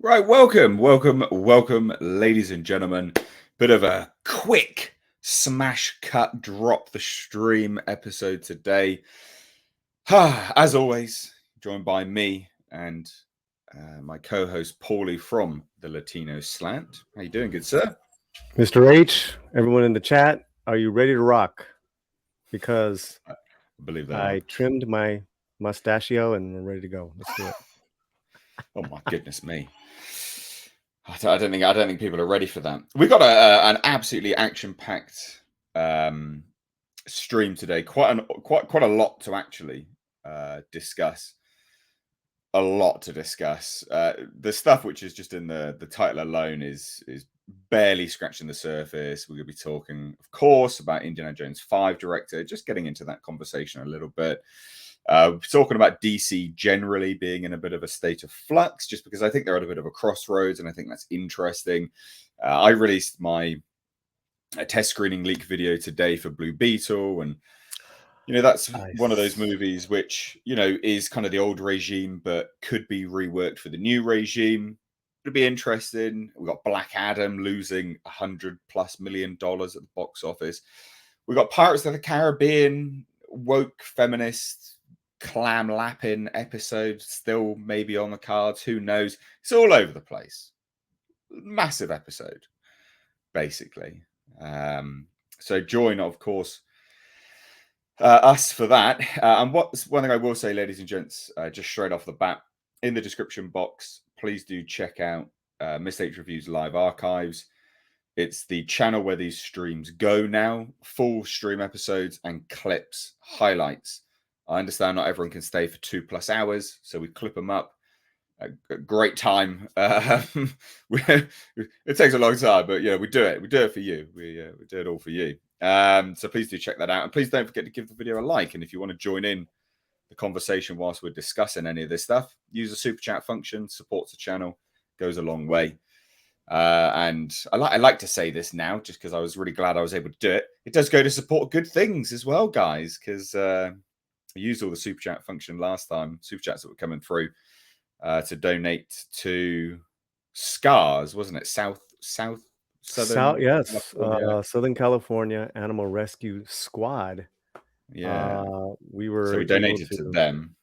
Right, welcome, ladies and gentlemen. Bit of a quick smash cut, drop the stream episode today. As always, joined by me and my co-host Paulie from the Latino Slant. How you doing, good sir? Mr. H, everyone in the chat, are you ready to rock? Because I believe they are. I trimmed my mustachio and we're ready to go. Let's do it. Oh my goodness me! I don't think people are ready for that. We've got an absolutely action-packed stream today. Quite a lot to actually discuss. A lot to discuss. The stuff which is just in the title alone is barely scratching the surface. We're going to be talking, of course, about Indiana Jones 5 director. Just getting into that conversation a little bit. Talking about DC generally being in a bit of a state of flux, just because I think they're at a bit of a crossroads, and I think that's interesting. I released my test screening leak video today for Blue Beetle, and that's Nice. one of those movies which is kind of the old regime, but could be reworked for the new regime. It'll be interesting. We've got Black Adam losing $100+ million at the box office. We've got Pirates of the Caribbean, woke feminist clam lapping episode still maybe on the cards. Who knows? It's all over the place. Massive episode, basically. So join, of course, us for that. And what's one thing I will say, ladies and gents, just straight off the bat, in the description box, please do check out Miss H Reviews live archives. It's the channel where these streams go now, full stream episodes and clips, highlights. I understand not everyone can stay for 2+ hours, so we clip them up. A great time. It takes a long time, but we do it. We do it for you. We do it all for you. So please do check that out, and please don't forget to give the video a like. And if you want to join in the conversation whilst we're discussing any of this stuff, use the super chat function. Supports the channel, goes a long way. And I like to say this now, just because I was really glad I was able to do it. It does go to support good things as well, guys, because I used all the super chat function last time. Super chats that were coming through to donate to SCARS, wasn't it? Southern California. Southern California Animal Rescue Squad. Yeah. We were so we donated to them.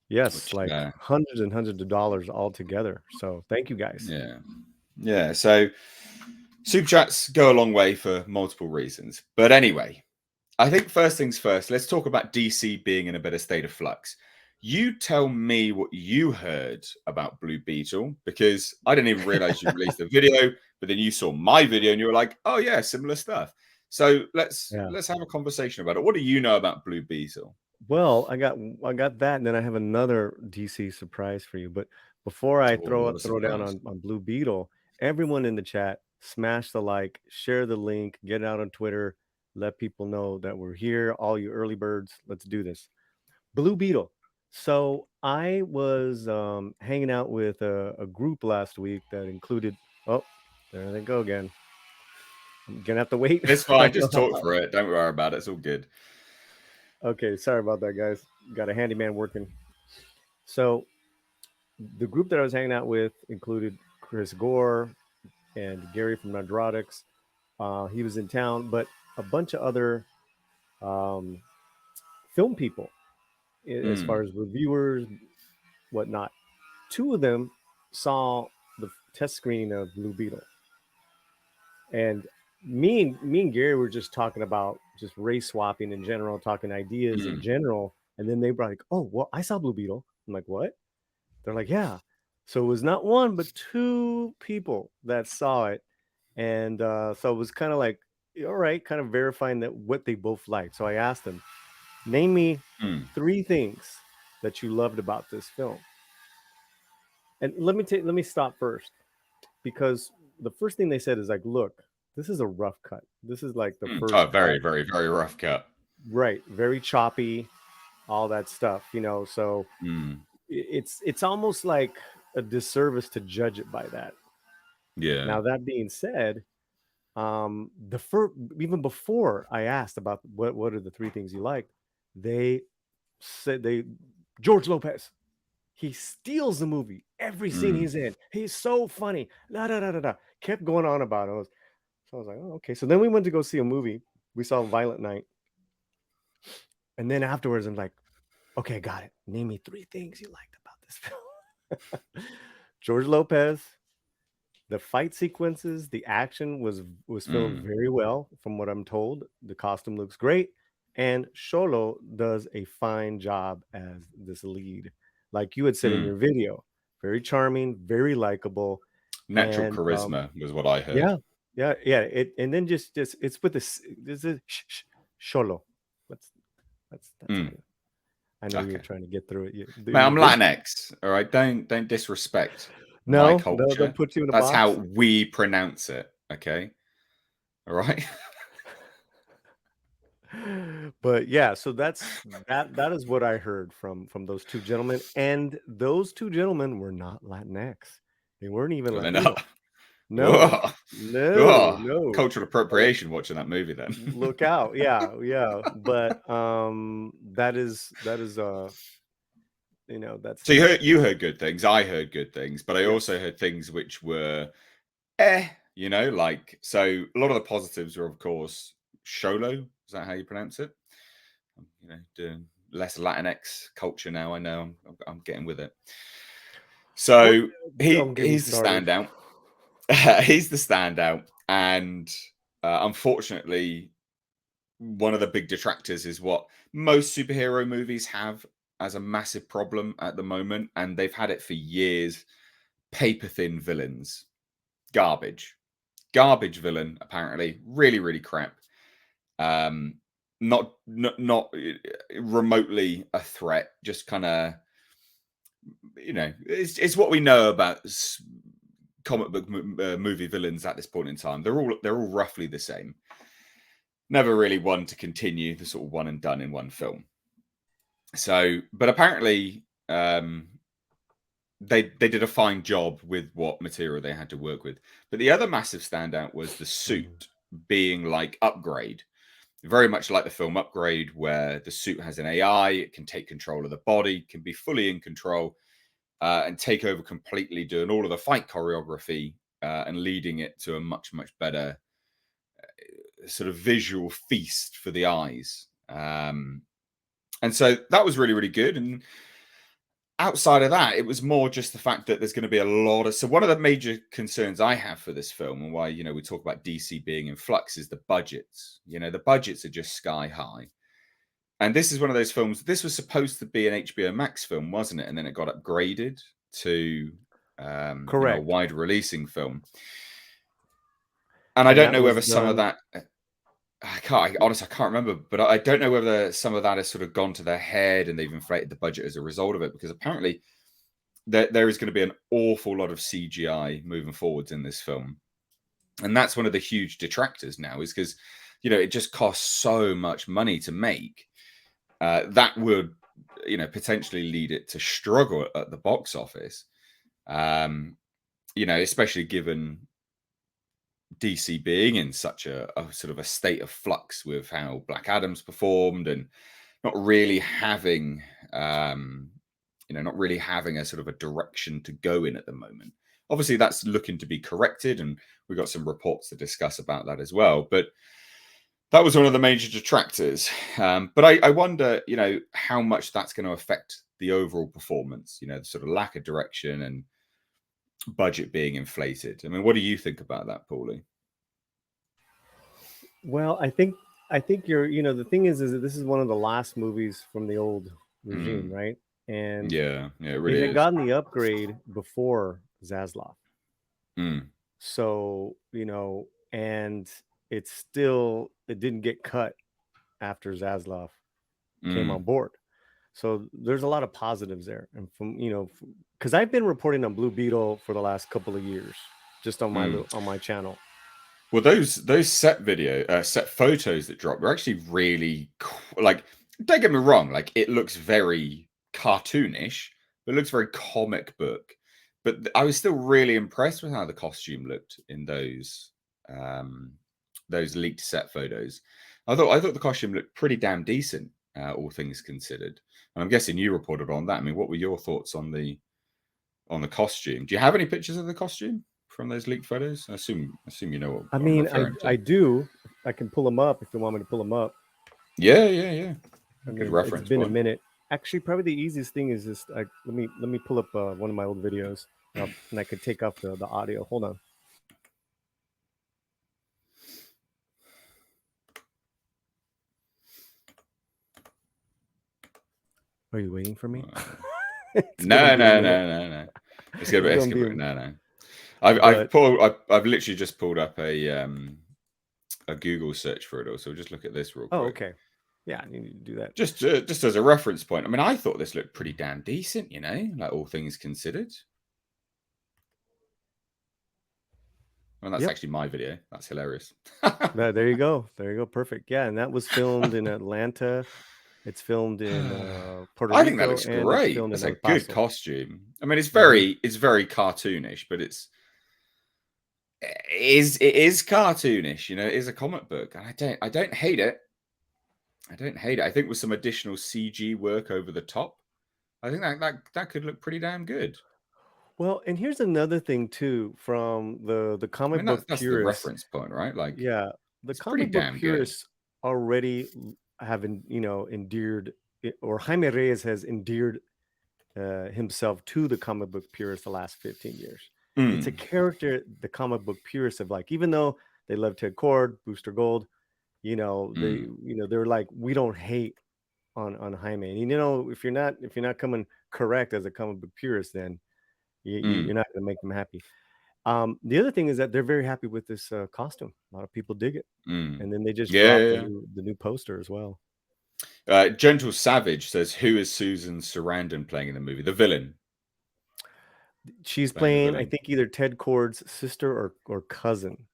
Yes, like hundreds and hundreds of dollars all together. So thank you guys. Yeah. So super chats go a long way for multiple reasons. But anyway, I think first things first, let's talk about DC being in a better state of flux. You tell me what you heard about Blue Beetle, because I didn't even realize you released a video, but then you saw my video and you were like, oh yeah, similar stuff. So let's have a conversation about it. What do you know about Blue Beetle? Well, I got that, and then I have another DC surprise for you. But before I throw down on Blue Beetle, everyone in the chat, smash the like, share the link, get it out on Twitter, let people know that we're here. All you early birds, let's do this. Blue Beetle. So I was hanging out with a group last week that included. Oh, there they go again. I'm gonna have to wait. It's fine. Just talk for it. Don't worry about it. It's all good. Okay, sorry about that, guys. Got a handyman working. So the group that I was hanging out with included Chris Gore and Gary from Nerdrotics. He was in town, but a bunch of other film people, as far as reviewers, whatnot. Two of them saw the test screening of Blue Beetle, and me and Gary were just talking about just race swapping in general, talking ideas in general. And then they brought like, oh, well, I saw Blue Beetle. I'm like, what? They're like, yeah. So it was not one, but two people that saw it. And so it was kind of like, all right, kind of verifying that what they both liked. So I asked them, name me 3 things that you loved about this film. And let me stop first, because the first thing they said is like, look, this is a rough cut. This is like the first. Oh, very, very, very rough cut. Right. Very choppy, all that stuff, so it's almost like a disservice to judge it by that. Yeah. Now, that being said, even before I asked about what are the 3 things you liked, they said George Lopez, he steals the movie. Every scene he's in, he's so funny. Da da da da da. Kept going on about it. So I was like, oh, okay. So then we went to go see a movie. We saw Violent Night, and then afterwards, I'm like, okay, got it. Name me 3 things you liked about this film. George Lopez, the fight sequences, the action was filmed very well, from what I'm told. The costume looks great, and Xolo does a fine job as this lead, like you had said in your video. Very charming, very likable, Natural and charisma was what I heard. yeah. It, and then just it's with this is Xolo. That's I know you were trying to get through it. Man, I'm Latinx. All right, don't disrespect my No, they'll culture. put you in a That's box. how we pronounce it. Okay, all right. But yeah, so that is what I heard from those 2 gentlemen, and those 2 gentlemen were not Latinx. They weren't even Well, they're Latino. not. No, Oh, no, oh, no. cultural appropriation watching that movie then. Look out. Yeah, yeah. But that is you know, So you heard good things. I heard good things, but I yes. also heard things which were you know, like, so a lot of the positives were, of course, Xolo. Is that how you pronounce it? You know, doing less Latinx culture now. I know I'm getting with it. So Don't get me he's the started. standout. He's the standout, and unfortunately, one of the big detractors is what most superhero movies have as a massive problem at the moment, and they've had it for years. Paper thin villains, garbage villain, apparently, really crap. Not remotely a threat, just kind of, you know, it's what we know about comic book movie villains at this point in time. They're all roughly the same. Never really one to continue the sort of one and done in one film. So, but apparently, they did a fine job with what material they had to work with. But the other massive standout was the suit being like Upgrade, very much like the film Upgrade, where the suit has an AI, it can take control of the body, can be fully in control, and take over completely, doing all of the fight choreography and leading it to a much better sort of visual feast for the eyes. And so that was really good. And outside of that, it was more just the fact that there's going to be a lot of. So one of the major concerns I have for this film, and why, you know, we talk about DC being in flux, is the budgets. You know, the budgets are just sky high. And this is one of those films. This was supposed to be an HBO Max film, wasn't it? And then it got upgraded to, you know, a wide releasing film. And I don't know whether some of that. Honestly, I can't remember, but I don't know whether some of that has sort of gone to their head and they've inflated the budget as a result of it, because apparently there is going to be an awful lot of CGI moving forwards in this film. And that's one of the huge detractors now, is because, you know, it just costs so much money to make. That would, you know, potentially lead it to struggle at the box office. You know, especially given DC being in such a sort of a state of flux with how Black Adam's performed, and not really having, you know, not really having a sort of a direction to go in at the moment. Obviously, that's looking to be corrected, and we've got some reports to discuss about that as well. But that was one of the major detractors. But I wonder, you know, how much that's going to affect the overall performance, you know, the sort of lack of direction and budget being inflated. I mean, what do you think about that, Paulie? Well, I think you're, you know, the thing is that this is one of the last movies from the old regime, right? And yeah, it they really had is. gotten the upgrade before Zaslav. Mm. So, you know, and it didn't get cut after Zaslav came on board. So there's a lot of positives there. And from, you know, because I've been reporting on Blue Beetle for the last couple of years, just on my channel. Well, those set photos that dropped are actually really cool. Like, don't get me wrong, like, it looks very cartoonish, but it looks very comic book. But I was still really impressed with how the costume looked in those leaked set photos. I thought the costume looked pretty damn decent, all things considered. And I'm guessing you reported on that. I mean, what were your thoughts on the on the costume. Do you have any pictures of the costume from those leaked photos? I assume you know what I I'm mean, referring I to. do. I can pull them up if you want me to pull them up. Yeah. I Good mean, it's reference been a point. minute. Actually, probably the easiest thing is just let me pull up one of my old videos, and I could take off the audio. Hold on. Are you waiting for me? It's gonna No. be a minute. It's gonna be, It's gonna be, no. but I've literally just pulled up a Google search for it all. So just look at this real oh, quick. okay. Yeah, I need to do that. Just as a reference point. I mean, I thought this looked pretty damn decent, you know, like all things considered. Well, that's Yep. actually my video. That's hilarious. There you go. There you go. Perfect. Yeah, and that was filmed in Atlanta. It's filmed in Puerto I think that Rico, looks and it's great. filmed in That's a El good Paso. costume. I mean, it's Hmm. very cartoonish, but it is cartoonish. You know, it is a comic book, and I don't hate it. I don't hate it. I think with some additional CG work over the top, I think that could look pretty damn good. Well, and here's another thing too from the I comic mean, book that's the purists. reference point, right? Like, Yeah, the it's pretty comic book damn good. purists already have endeared or Jaime Reyes has endeared himself to the comic book purists the last 15 years. It's a Mm, character the comic book purists have like, even though they love Ted Kord, Booster Gold, mm, they're like, we don't hate on Jaime. And if you're not coming correct as a comic book purist, then mm, you're not going to make them happy. The other thing is that they're very happy with this costume. A lot of people dig it, mm. and then they just Yeah, dropped yeah, the new poster as well. Gentle Savage says, "Who is Susan Sarandon playing in the movie? The villain. She's Playing the playing, I villain. think, either Ted Kord's sister or cousin.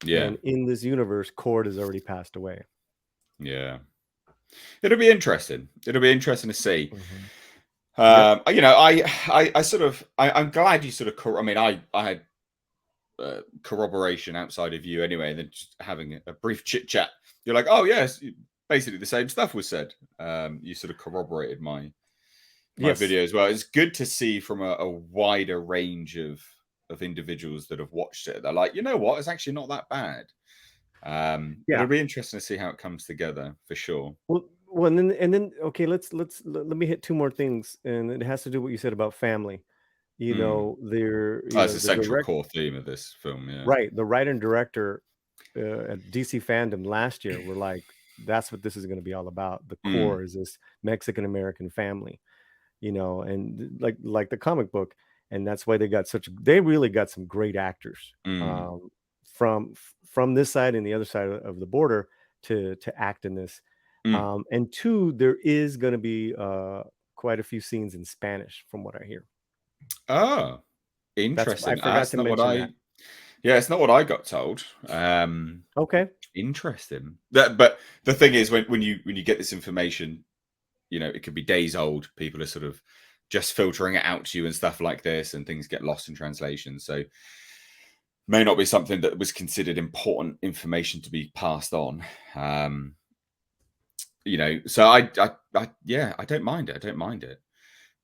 Yeah, And in this universe, Cord has already passed away. yeah. It'll be interesting. It'll be interesting to see. Mhm. Yep. You know, I sort of, I'm glad you sort of. I mean, I had corroboration outside of you anyway, and then just having a brief chit chat. You're like, oh yes, basically the same stuff was said. You sort of corroborated my Yes. video as well. It's good to see from a wider range of individuals that have watched it. They're like, you know what, it's actually not that bad. It'll Yeah. be interesting to see how it comes together for sure. Well, and then okay, let me hit two more things, and it has to do what you said about family. Mm. Oh, it's a The central direct core theme of this film. Yeah. right, the writer and director at DC Fandom last year were like, that's what this is going to be all about. The Mm, core is this Mexican American family, and like the comic book, and that's why they really got some great actors mm, from this side and the other side of the border to act in this. mm. And two, there is going to be quite a few scenes in Spanish, from what I hear. Oh, I interesting. forgot That's to not what mention that. I. Yeah, it's not what I got told. Okay. Interesting. But the thing is, when you get this information, you know, it could be days old. People are sort of just filtering it out to you and stuff like this, and things get lost in translation. So may not be something that was considered important information to be passed on. Um, you know, so yeah, I don't mind it. I don't mind it.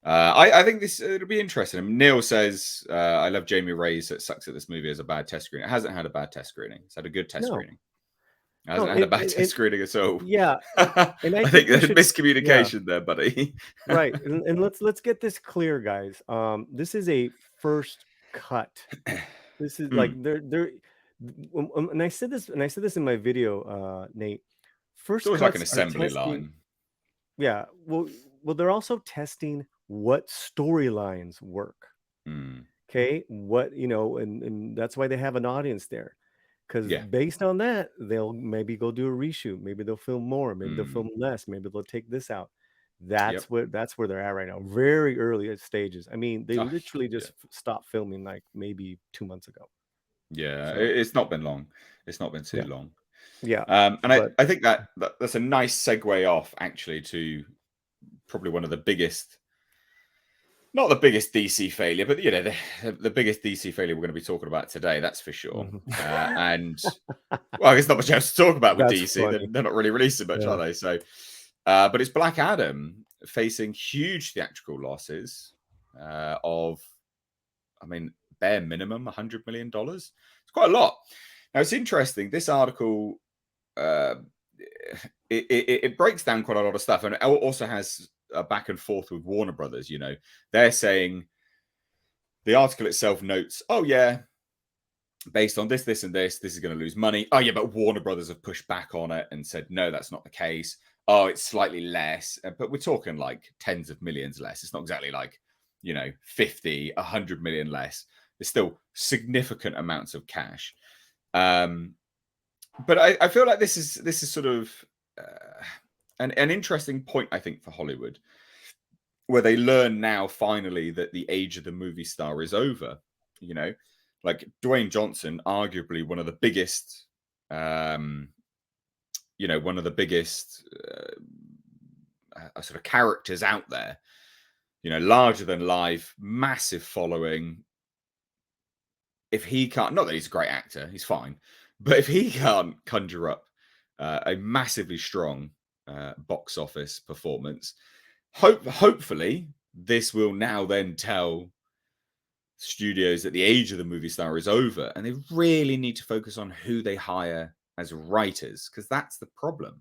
I think this it'll be interesting. I mean, Neil says, "I love Jamie Ray's. It sucks that this movie has a bad test screening. It hasn't had a bad test screening. It's had a good test No, screening. It no, hasn't had a bad test screening at all." yeah, and I I think think we there's should, yeah, miscommunication there, buddy. right, and let's get this clear, guys. This is a first cut. This is like Mm. and I said this in my video, Nate. It's First always like an cuts are assembly testing, line. yeah. Well, they're also testing what storylines work. Mm. Okay, and that's why they have an audience there. Because Yeah. based on that, they'll maybe go do a reshoot. Maybe they'll film more. Maybe they'll Mm. film less. Maybe they'll take this out. Yep. That's where they're at right now. Very early stages. I mean, they Oh, literally yeah. just stopped filming like maybe 2 months ago. Yeah. So It's not been long. It's not been too yeah, long. yeah. And But I think that's a nice segue off actually to probably one of the biggest, not the biggest DC failure, but you know, the biggest DC failure we're going to be talking about today, that's for sure. mhm. And well, there's not much else to talk about with That's DC. funny. They're not really releasing much, Yeah. are they? So, but it's Black Adam facing huge theatrical losses of I mean, bare minimum $100 million. It's quite a lot. Now, it's interesting. This article, it breaks down quite a lot of stuff, and it also has a back and forth with Warner Brothers. They're saying, the article itself notes, oh yeah, based on this, this, and this is going to lose money. Oh yeah, but Warner Brothers have pushed back on it and said, no, that's not the case. Oh, it's slightly less, but we're talking like tens of millions less. It's not exactly like, 50, 100 million less. There's still significant amounts of cash. But I feel like this is sort of an interesting point, I think, for Hollywood, where they learn now finally that the age of the movie star is over. Like Dwayne Johnson, arguably one of the biggest, sort of characters out there. Larger than life, massive following. If he can't, not that he's a great actor, he's fine, but if he can't conjure up a massively strong box office performance, hopefully this will now then tell studios that the age of the movie star is over, and they really need to focus on who they hire as writers, because that's the problem.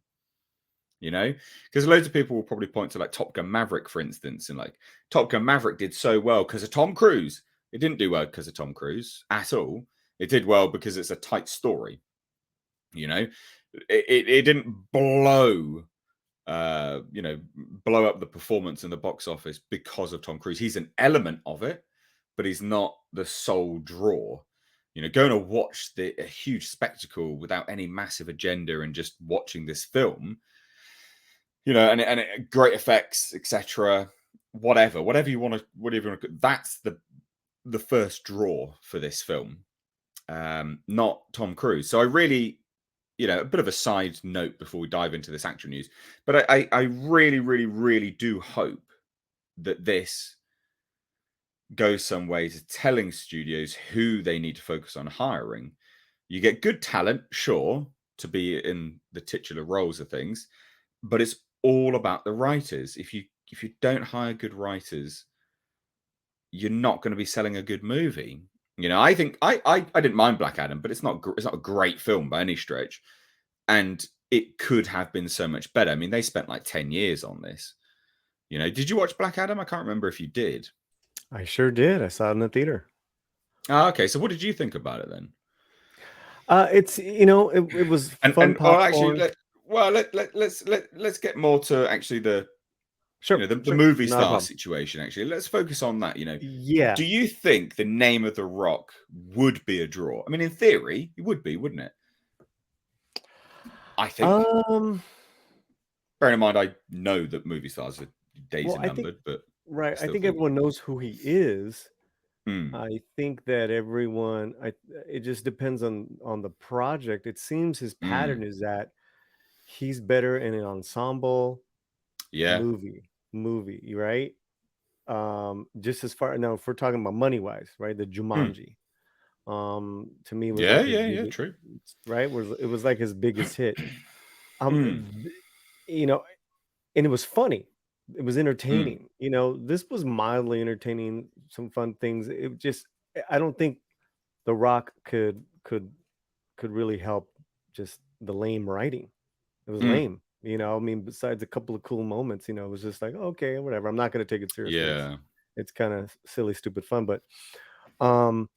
Because loads of people will probably point to like Top Gun Maverick, for instance, and like Top Gun Maverick did so well because of Tom Cruise. It didn't do well because of Tom Cruise at all. It did well because it's a tight story. It didn't blow blow up the performance in the box office because of Tom Cruise. He's an element of it, but he's not the sole draw. Going to watch a huge spectacle without any massive agenda and just watching this film, and great effects, etc. Whatever you want to. That's the first draw for this film, not Tom Cruise. So I really, a bit of a side note before we dive into this actual news, but I really, really, really do hope that this goes some way to telling studios who they need to focus on hiring. You get good talent, sure, to be in the titular roles of things, but it's all about the writers. If you don't hire good writers, you're not going to be selling a good movie. I think I didn't mind Black Adam, but it's not a great film by any stretch, and it could have been so much better. I mean, they spent like 10 years on this. Did you watch Black Adam? I can't remember if you did. I sure did. I saw it in the theater. Oh, okay. So what did you think about it then? It's it was fun popcorn. Let's get more to actually the the movie star situation. Actually, let's focus on that. Yeah. Do you think the name of The Rock would be a draw? I mean, in theory, it would be, wouldn't it? I think. Bear in mind, I know that movie stars are days are numbered, but right. I think everyone knows who he is. I think that everyone. It just depends on the project. It seems his pattern is that he's better in an ensemble. Movie, right? Just as far now, if we're talking about money wise, right? The Jumanji, to me was true, right? It was like his biggest hit. And it was funny. It was entertaining. This was mildly entertaining. Some fun things. It just, I don't think The Rock could really help just the lame writing. It was lame. I mean, besides a couple of cool moments, it was just like, okay, whatever. I'm not going to take it seriously. Yeah. It's kind of silly, stupid fun. But I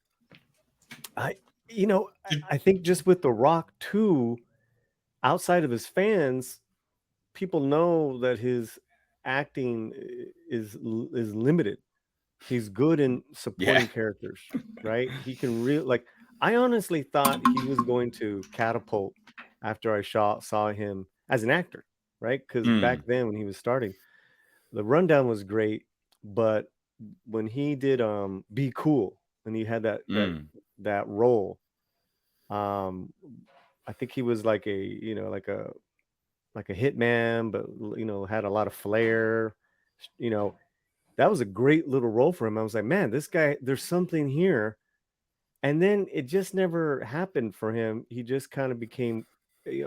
think just with The Rock too, outside of his fans, people know that his acting is limited. He's good in supporting characters, right? He can really I honestly thought he was going to catapult after I saw him as an actor, right? Because back then when he was starting, The Rundown was great, but when he did Be Cool, and he had that role, I think he was like a like a hitman, but had a lot of flair. That was a great little role for him. I was like, man, this guy, there's something here. And then it just never happened for him. He just kind of became,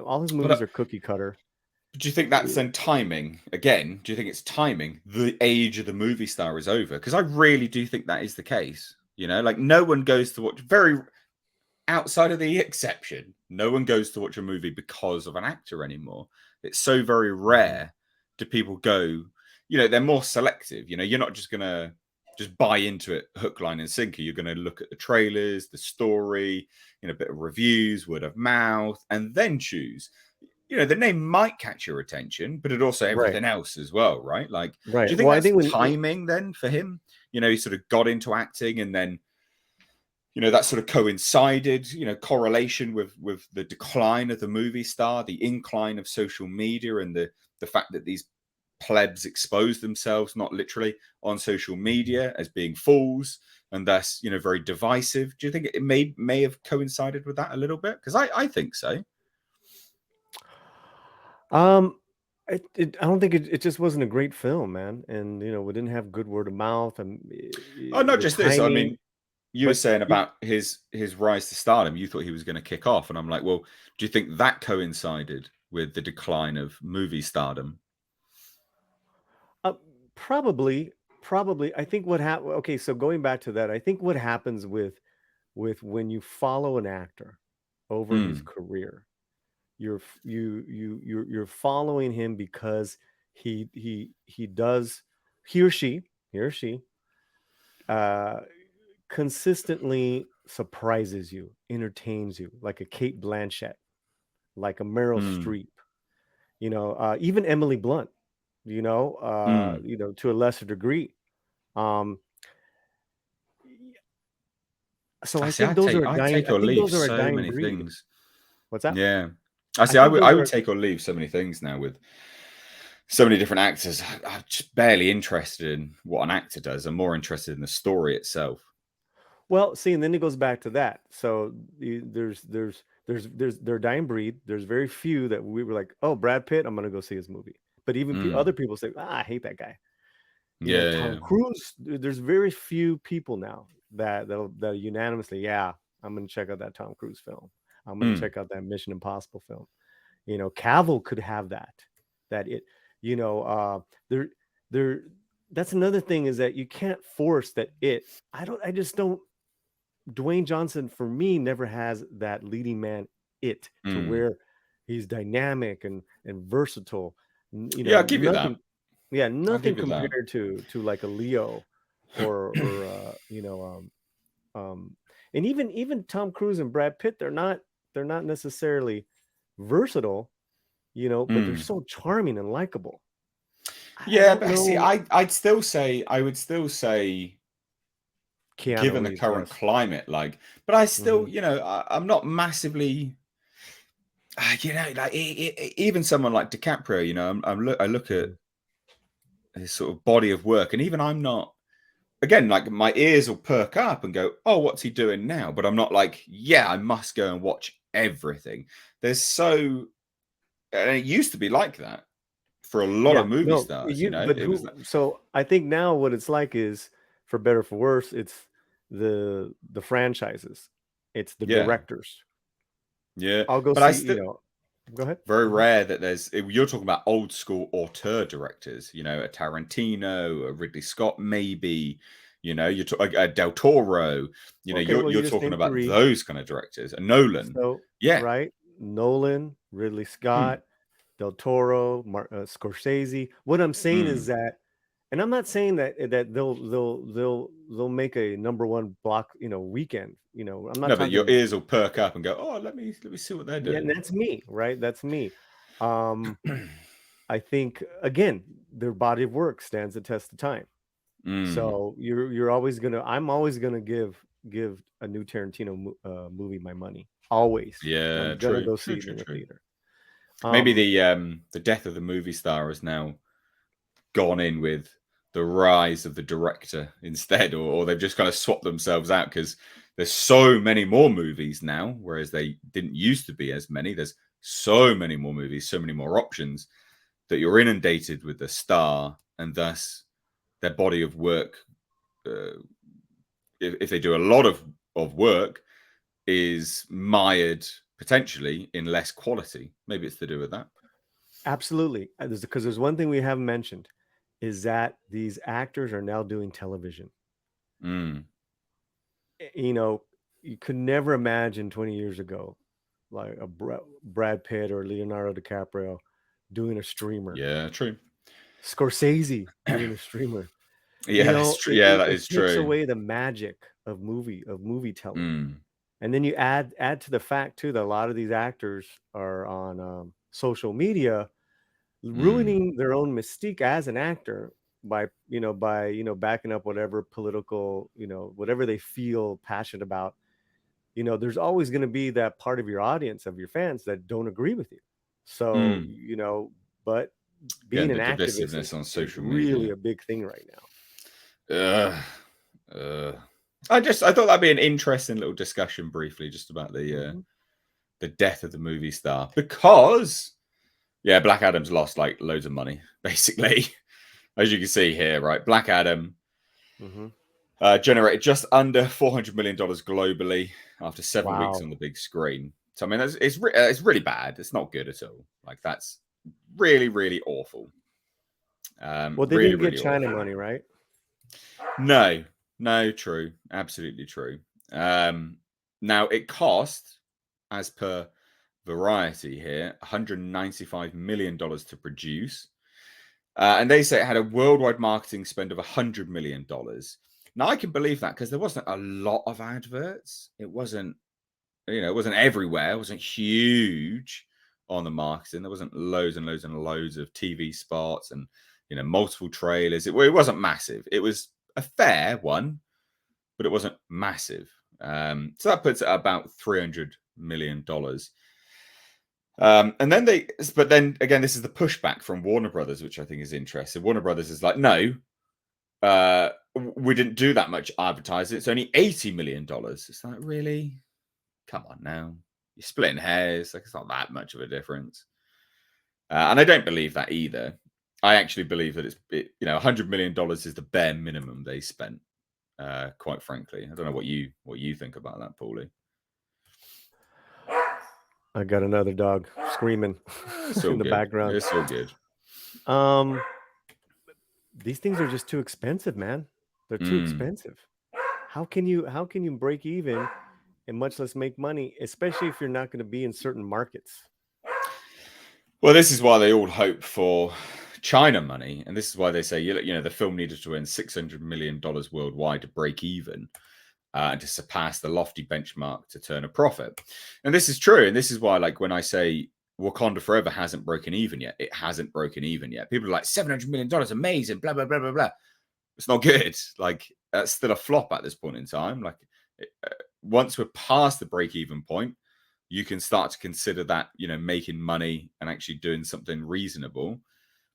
all his movies are cookie cutter. Do you think that's then timing again? Do you think it's timing? The age of the movie star is over, because I really do think that is the case. Like no one goes to watch very outside of the exception. No one goes to watch a movie because of an actor anymore. It's so very Mhm. rare do people go. They're more selective. You're not just gonna just buy into it hook, line, and sinker. You're gonna look at the trailers, the story, a bit of reviews, word of mouth, and then choose. The name might catch your attention, but it also Right, everything else as well, right? Like, do right. you think Well, I that's think when timing then for him? He sort of got into acting and then that sort of coincided, correlation with the decline of the movie star, the incline of social media, and the fact that these plebs expose themselves, not literally, on social Mhm. media as being fools and thus, very divisive. Do you think it may have coincided with that a little bit? Because I think so. Um, I don't think it just wasn't a great film, man, and we didn't have good word of mouth, and Oh, not the just this. I mean, timing. you were But saying about his rise to stardom. You thought he was going to kick off, and I'm like, well, do you think that coincided with the decline of movie stardom? uh, probably, probably, I think what happened. Okay, so going back to that, I think what happens with when you follow an actor over his Mm, career, you're following him because he does he or she uh consistently surprises you, entertains you, like a Kate Blanchett, like a Meryl mm, Streep, even Emily Blunt, mm. to a lesser degree. Um, so I I see. think those are a I'd dying. take I or think leave those are a so dying many breed. things. What's that? Yeah, I I see. think I those would are. take or leave so many things now with so many different actors. I'm just barely interested in what an actor does. I'm more interested in the story itself. Well, see, and then it goes back to that. So there's they're a dying breed. There's very few that we were like, oh, Brad Pitt, I'm gonna go see his movie. But even other Mm. people say, I hate that guy. Yeah, Tom yeah. Cruise. There's very few people now that unanimously, yeah, I'm gonna check out that Tom Cruise film. I'm gonna Mm, check out that Mission Impossible film. Cavill could have that. That it, you know, there, there. That's another thing is that you can't force that it. I just don't. Dwayne Johnson for me never has that leading man it to mm. where he's dynamic and versatile. Yeah, I'll give you that. Nothing. Yeah, I'll nothing give you that. compared to like a Leo or um and even Tom Cruise and Brad Pitt, they're not necessarily versatile, but they're Mm. so charming and likable. I Yeah, don't but I see. know. I would still say, Keanu given the Reeves, current yes. climate, like, but I still, Hmm. I'm not massively, like even someone like DiCaprio, I look at Hmm. his sort of body of work, and even I'm not. Again, like my ears will perk up and go, "Oh, what's he doing now?" But I'm not like, "Yeah, I must go and watch everything." There's so, and it used to be like that for a lot Yeah, of movie no, stars. but It was that, who? So I think now what it's like is, for better or for worse, it's the franchises, it's the yeah, directors. yeah. I'll go But I see. still, Go ahead. very Mhm. rare that you're talking about old school auteur directors, a Tarantino, a Ridley Scott, maybe, you're talking a Del Toro, Okay, well, you you're just talking named about three. those kind of directors. And Nolan, So yeah. right, Nolan, Ridley Mm, Scott, Del Toro, Scorsese. What I'm saying is mm. that, and I'm not saying that they'll make a number one block, weekend. I'm not No, but your talking. ears will perk up and go, "Oh, let me see what they're Yeah, and doing." that's me, right? That's me. Um, I think again, their body of work stands the test of time. Mm, So you're always gonna. I'm always gonna give a new Tarantino movie my money. Always, and yeah, I'm gonna true, go true, see it true, in the true. theater. Maybe Um, the death of the movie star has now gone in with the rise of the director instead, or they've just kind of swapped themselves out because there's so many more movies now, whereas they didn't used to be as many. There's so many more movies, so many more options that you're inundated with the star, and thus their body of work. Uh, if they do a lot of work, is mired potentially in less quality. Maybe it's to do with that. Absolutely, because there's one thing we haven't mentioned, is that these actors are now doing television. Mm. you know, you could never imagine 20 years ago, like a Brad Pitt or Leonardo DiCaprio doing a streamer, Yeah, true. Scorsese doing a streamer. Yeah, that's true. It, Yeah, it, that it is takes true. away the magic of movie telling. Mm, And then you add to the fact too that a lot of these actors are on social media, mm, ruining their own mystique as an actor by backing up whatever political, whatever they feel passionate about. There's always going to be that part of your audience, of your fans, that don't agree with you. So mm. but being Again, an the activist divisiveness is on is social really media. a big thing right now. Ugh, ugh. I thought that'd be an interesting little discussion briefly, just about Hmm. the death of the movie star, because yeah, Black Adam's lost like loads of money basically, as you can see here, right? Black Adam Hmm. generated just under $400 million globally after 7 weeks Wow. on the big screen. So I mean, it's really bad. It's not good at all. Like that's really really awful. Well, they Really didn't get really China awful. money, right? No, no, true, absolutely true. Um, Now it cost, as per Variety here, $195 million to produce. And they say it had a worldwide marketing spend of $100 million. Now I can believe that because there wasn't a lot of adverts. It wasn't, it wasn't everywhere. It wasn't huge on the marketing. There wasn't loads and loads and loads of TV spots and multiple trailers. It wasn't massive. It was a fair one, but it wasn't massive. So that puts it at about $300 million. And then but then again, this is the pushback from Warner Brothers, which I think is interesting. Warner Brothers is like, no, we didn't do that much advertising. It's only $80 million. It's like, really? Come on now. You're splitting hairs. Like, it's not that much of a difference. And I don't believe that either. I actually believe that $100 million is the bare minimum they spent. Quite frankly, I don't know what you think about that, Paulie. I got another dog screaming It's all in the good. background. It's all good. Um, these things are just too expensive, man. They're too Mm. expensive. How can you break even and much less make money, especially if you're not going to be in certain markets? Well, this is why they all hope for China money, and this is why they say the film needed to earn $600 million worldwide to break even, and to surpass the lofty benchmark to turn a profit. And this is true, and this is why, like, when I say Wakanda Forever hasn't broken even yet, it hasn't broken even yet. People are like, $700 million, amazing, blah blah blah blah blah. It's not good. Like, that's still a flop at this point in time. Like, once we're past the break even point, you can start to consider that making money and actually doing something reasonable.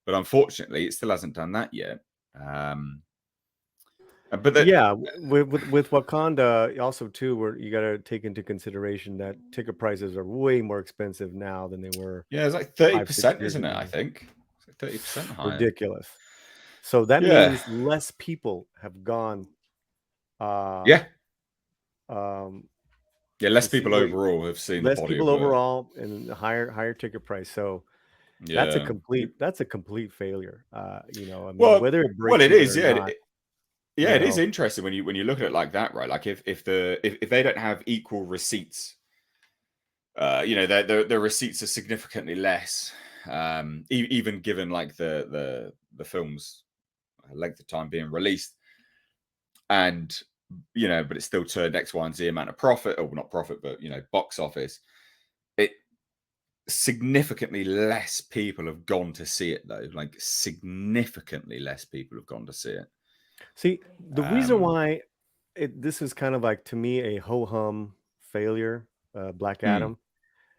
But unfortunately, it still hasn't done that yet. But that Yeah, with Wakanda also too, where you got to take into consideration that ticket prices are way more expensive now than they were yeah, it's like thirty 5-6 percent, years isn't it? I ago. think it's like 30% higher. Ridiculous. So that Yeah, means less people have gone uh yeah, um yeah. Less to see people wait overall have seen the less body of people work. overall and higher ticket price. So Yeah. that's a complete failure. I mean, Well, whether it well, breaks it even is. or Yeah, not, yeah. you It is know. interesting when you look at it like that, right? Like if they don't have equal receipts, their receipts are significantly less. Even given like the film's length of time being released, and but it still turned X, Y, and Z amount of profit, or not profit, but box office. It significantly less people have gone to see it though. Like significantly less people have gone to see it. See, the reason Um, why this is kind of like to me a ho hum failure, Black mm, Adam,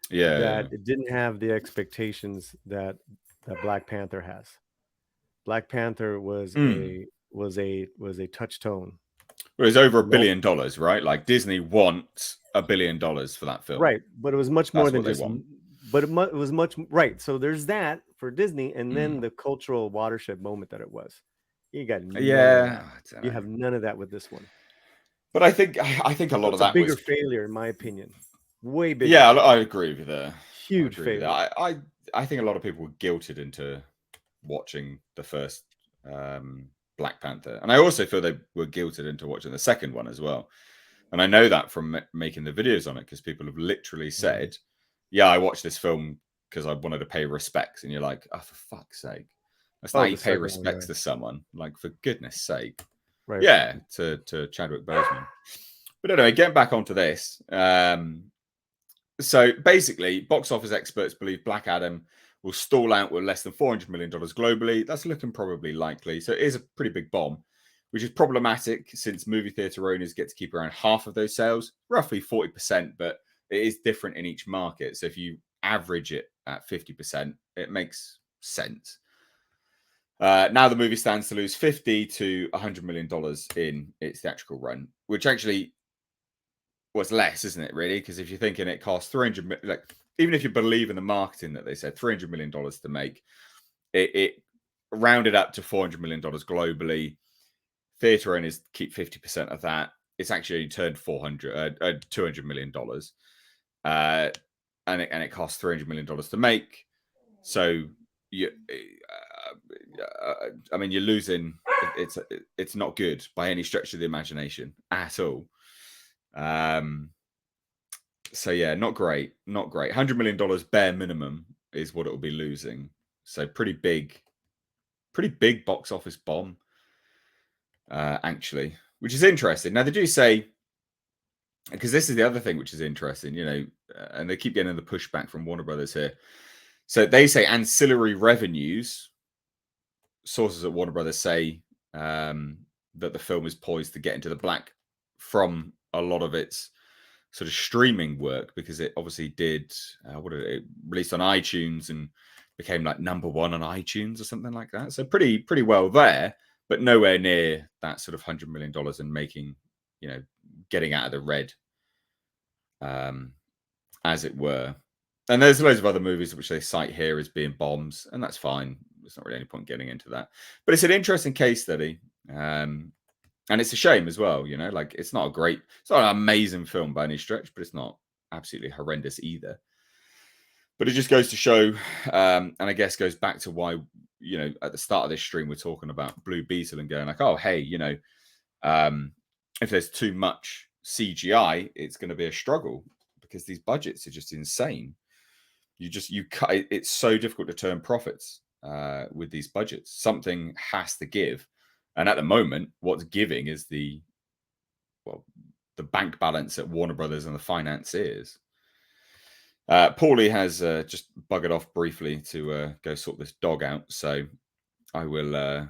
yeah, that yeah. it didn't have the expectations that Black Panther has. Black Panther Mm. was a touchstone. Well, it's over No, $1 billion, right? Like Disney wants $1 billion for that film. right, but it was much more That's than what they just. want. But it was much right. So there's that for Disney, and then Mm. the cultural watershed moment that it was. You got none of Yeah, that. I don't You know. have none of that with this one. But I think a So lot of it's a that bigger was. failure, in my opinion. Way Yeah, bigger. I agree with that. I Huge agree with that. failure. I think a lot of people were guilted into watching the first Black Panther, and I also feel they were guilted into watching the second one as well. And I know that from making the videos on it, because people have literally said, yeah, I watched this film because I wanted to pay respects. And you're like, oh, for fuck's sake. That's not how you pay respects to someone. Like, for goodness sake. Right. Yeah, to Chadwick Boseman. But anyway, getting back onto this. So basically, box office experts believe Black Adam will stall out with less than $400 million globally. That's looking probably likely. So it is a pretty big bomb, which is problematic since movie theater owners get to keep around half of those sales, roughly 40%, but it is different in each market. So if you average it at 50%, it makes sense. Now the movie stands to lose $50 to $100 million in its theatrical run, which actually was less, isn't it, really? Because if you're thinking it costs 300 million, like, even if you believe in the marketing that they said $300 million to make, it rounded up to $400 million globally. Theatre owners keep 50% of that. It's actually turned $200 million. And it costs $300 million to make. So you, I mean, you're losing. It's not good by any stretch of the imagination at all. So yeah, not great. $100 million bare minimum is what it will be losing. So pretty big box office bomb, actually, which is interesting. Now they do say, because this is the other thing which is interesting, and they keep getting the pushback from Warner Brothers here. So they say ancillary revenues. Sources at Warner Brothers say that the film is poised to get into the black from a lot of its sort of streaming work, because it obviously did it released on iTunes and became like number 1 on iTunes or something like that. So pretty well there, but nowhere near that sort of $100 million and making, getting out of the red, as it were. And there's loads of other movies which they cite here as being bombs, and that's fine. There's not really any point getting into that. But it's an interesting case study. And it's a shame as well, like it's not an amazing film by any stretch, but it's not absolutely horrendous either. But it just goes to show, and I guess goes back to why, at the start of this stream, we're talking about Blue Beetle and going like, oh, hey, if there's too much CGI, it's going to be a struggle because these budgets are just insane. It's so difficult to turn profits with these budgets. Something has to give. And at the moment, what's giving is the bank balance at Warner Brothers and the financiers. Paulie has just buggered off briefly to go sort this dog out. So I will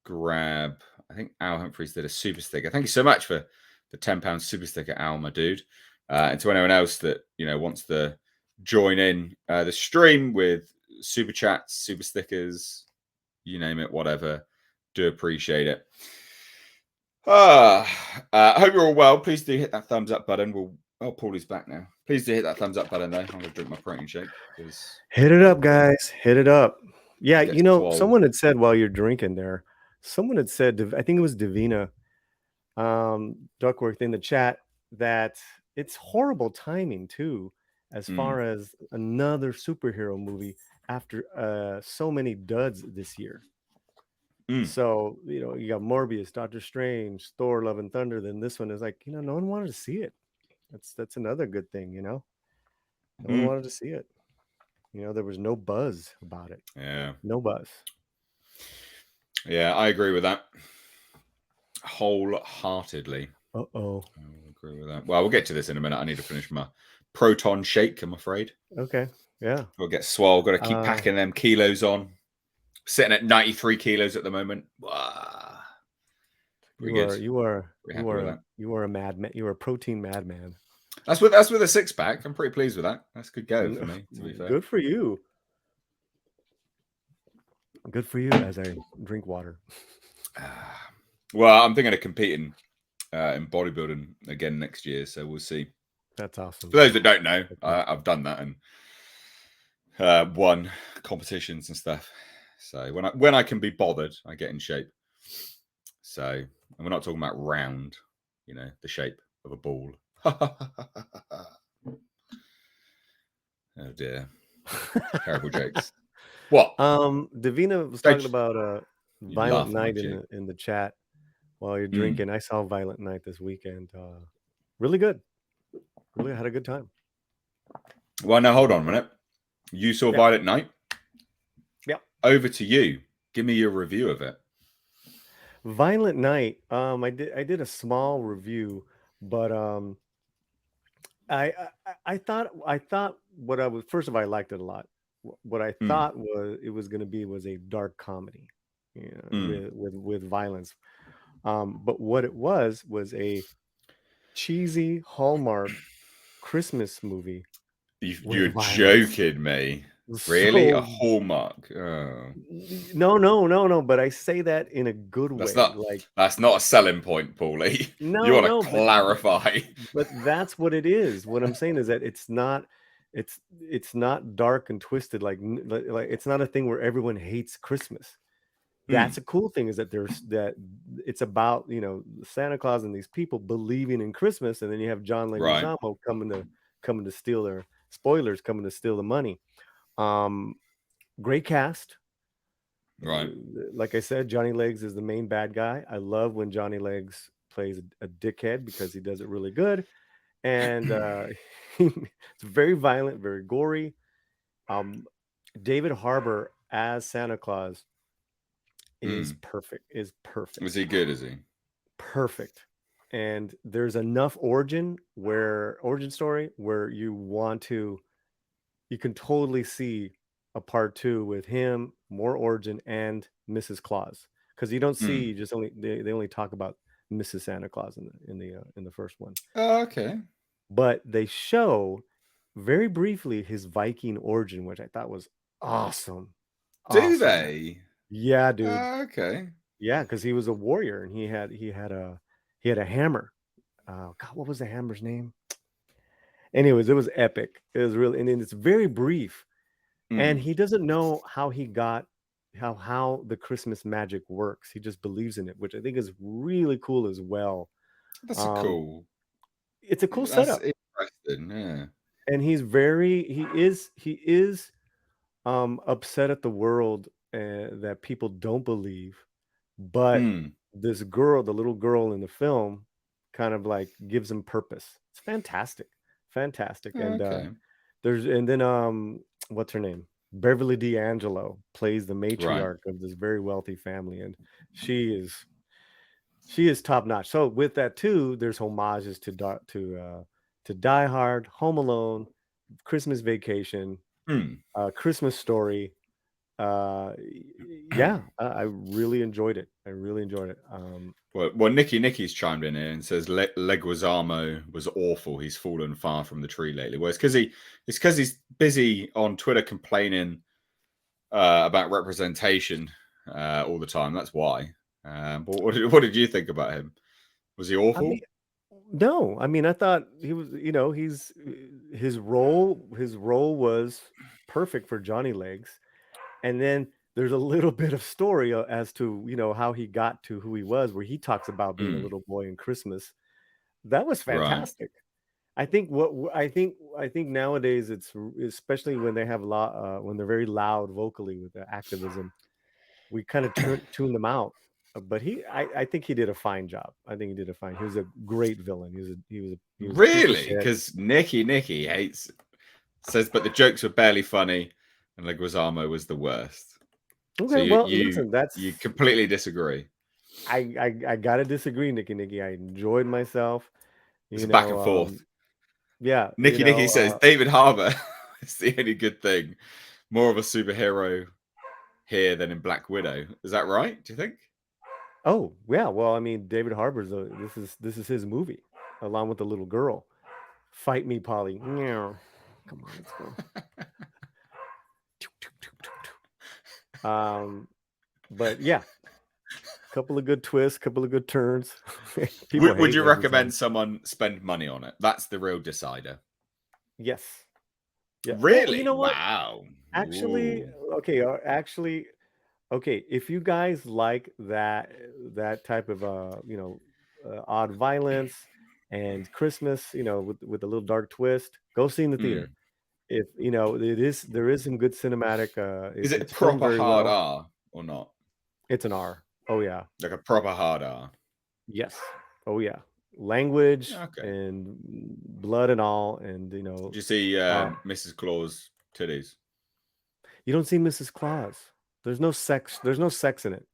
grab, I think Al Humphreys did a super sticker. Thank you so much for the £10 super sticker, Al, my dude. And to anyone else that, wants to join in the stream with super chats, super stickers, you name it, whatever. Do appreciate it. I hope you're all well. Please do hit that thumbs up button. Paulie's back now. Please do hit that thumbs up button though. I'm gonna drink my protein shake. Hit it up, guys. Hit it up. Yeah, someone had said while you're drinking there, someone had said, I think it was Davina Duckworth in the chat, that it's horrible timing too, as far as another superhero movie after so many duds this year. So, you got Morbius, Doctor Strange, Thor, Love and Thunder. Then this one is like, no one wanted to see it. That's another good thing, No one wanted to see it. There was no buzz about it. Yeah. No buzz. Yeah, I agree with that. Wholeheartedly. Uh-oh. I agree with that. Well, we'll get to this in a minute. I need to finish my proton shake, I'm afraid. Okay. Yeah. We'll get swole. Got to keep packing them kilos on. Sitting at 93 kilos at the moment. Wow. You are a madman. You are a protein madman. That's with a 6-pack. I'm pretty pleased with that. That's good go for me, to be fair. Good for you. Good for you as I drink water. Well, I'm thinking of competing in bodybuilding again next year, so we'll see. That's awesome. For those that don't know, I've done that and won competitions and stuff. So when I can be bothered, I get in shape. So, and we're not talking about round, the shape of a ball. Oh dear. Terrible jokes. What? Davina was talking about Violent Night in the chat while you're drinking. I saw Violent Night this weekend. Really good. Really had a good time. Well, now hold on a minute. You saw Yeah. Violet Night. Yeah. Over to you. Give me your review of it. Violent Night. I did a small review, but I thought what I was first of all, I liked it a lot. What I Mm, thought was it was going to be was a dark comedy, you know, mm. with violence. But what it was a cheesy Hallmark Christmas movie with You're violence. joking me. Really? A So Hallmark? Oh, no, no, no, no. But I say that in a good that's way. not Like that's not a selling point, Paulie. You no, want no, to clarify? but that's what it is. What I'm saying is that it's not dark and twisted like it's not a thing where everyone hates Christmas. That's Mm, a cool thing is that it's about, Santa Claus and these people believing in Christmas, and then you have John right, Leguizamo coming to steal their spoilers, coming to steal the money. Um, Great cast. right. Like I said, Johnny Legs is the main bad guy. I love when Johnny Legs plays a dickhead because he does it really good, and it's very violent, very gory. Um, David Harbour as Santa Claus is Mm. perfect. Is Was perfect. he good? Is he? Perfect. And there's enough origin story where you can totally see a part two with him, more origin and Mrs. Claus. Because you don't Mm. see just only they only talk about Mrs. Santa Claus in the first one. Oh, okay. But they show very briefly his Viking origin, which I thought was awesome. Do Awesome, man. they? Yeah, dude. Oh, okay. Yeah, because he was a warrior and he had a hammer. God, what was the hammer's name? Anyways, it was epic. It was really, and then it's very brief. And Mm. he doesn't know how he got how the Christmas magic works. He just believes in it, which I think is really cool as well. That's a Um, cool. it's a cool That's setup, interesting. Yeah. and he is upset at the world that people don't believe, but Mm. this girl, the little girl in the film, kind of like gives him purpose. It's fantastic, fantastic, Oh, and okay. then what's her name? Beverly D'Angelo plays the Right. matriarch of this very wealthy family, and she is she is top notch. So with that too, there's homages to Die Hard, Home Alone, Christmas Vacation, Mm. Christmas Story. Yeah, I really enjoyed it. I really enjoyed it. Well, Nicky's chimed in here and says Leguizamo was awful. He's fallen far from the tree lately. Well, it's because he's busy on Twitter complaining about representation all the time. That's why. But what did you think about him? Was he I mean, awful? no, I mean, I thought he was, his role was perfect for Johnny Legs, and then there's a little bit of story as to how he got to who he was, where he talks about being a Mm, little boy in Christmas. That was right. fantastic. I think I think nowadays especially when they have when they're very loud vocally with the activism, we kind of tune them out. But I think he did a fine job. I think he did a fine. He was a great villain. He was a piece of Really? shit. Because Nicky hates says, but the jokes were barely funny, and Leguizamo was the worst. So Okay, you well, you listen, you completely disagree. I gotta disagree, Nicky. I enjoyed myself. It's You a back and know, forth. yeah, Nicky says David Harbour is the only good thing. More of a superhero here than in Black Widow. Is that right? Do you think? oh yeah, well, I mean, David Harbour's this is his movie, along with the little girl. Fight me, Polly. Meow. Come on, let's go. Um, but yeah, couple of good twists, couple of good turns. People Would hate you every time. recommend someone spend money on it? That's the real decider. Yes. Yeah. Well, you Really? know what? Wow. Actually, Ooh. okay. Actually, okay. If you guys like that type of odd violence and Christmas, with a little dark twist, go see in the theater. Mm. If there is some good cinematic. Is it It's filmed proper very hard well. R or not? It's an R. Oh yeah. Like a proper hard R. Yes. Oh yeah. language Okay. and blood and all, and Did you see Mrs. Claus titties? you don't see Mrs. Claus. There's no sex. There's no sex in it.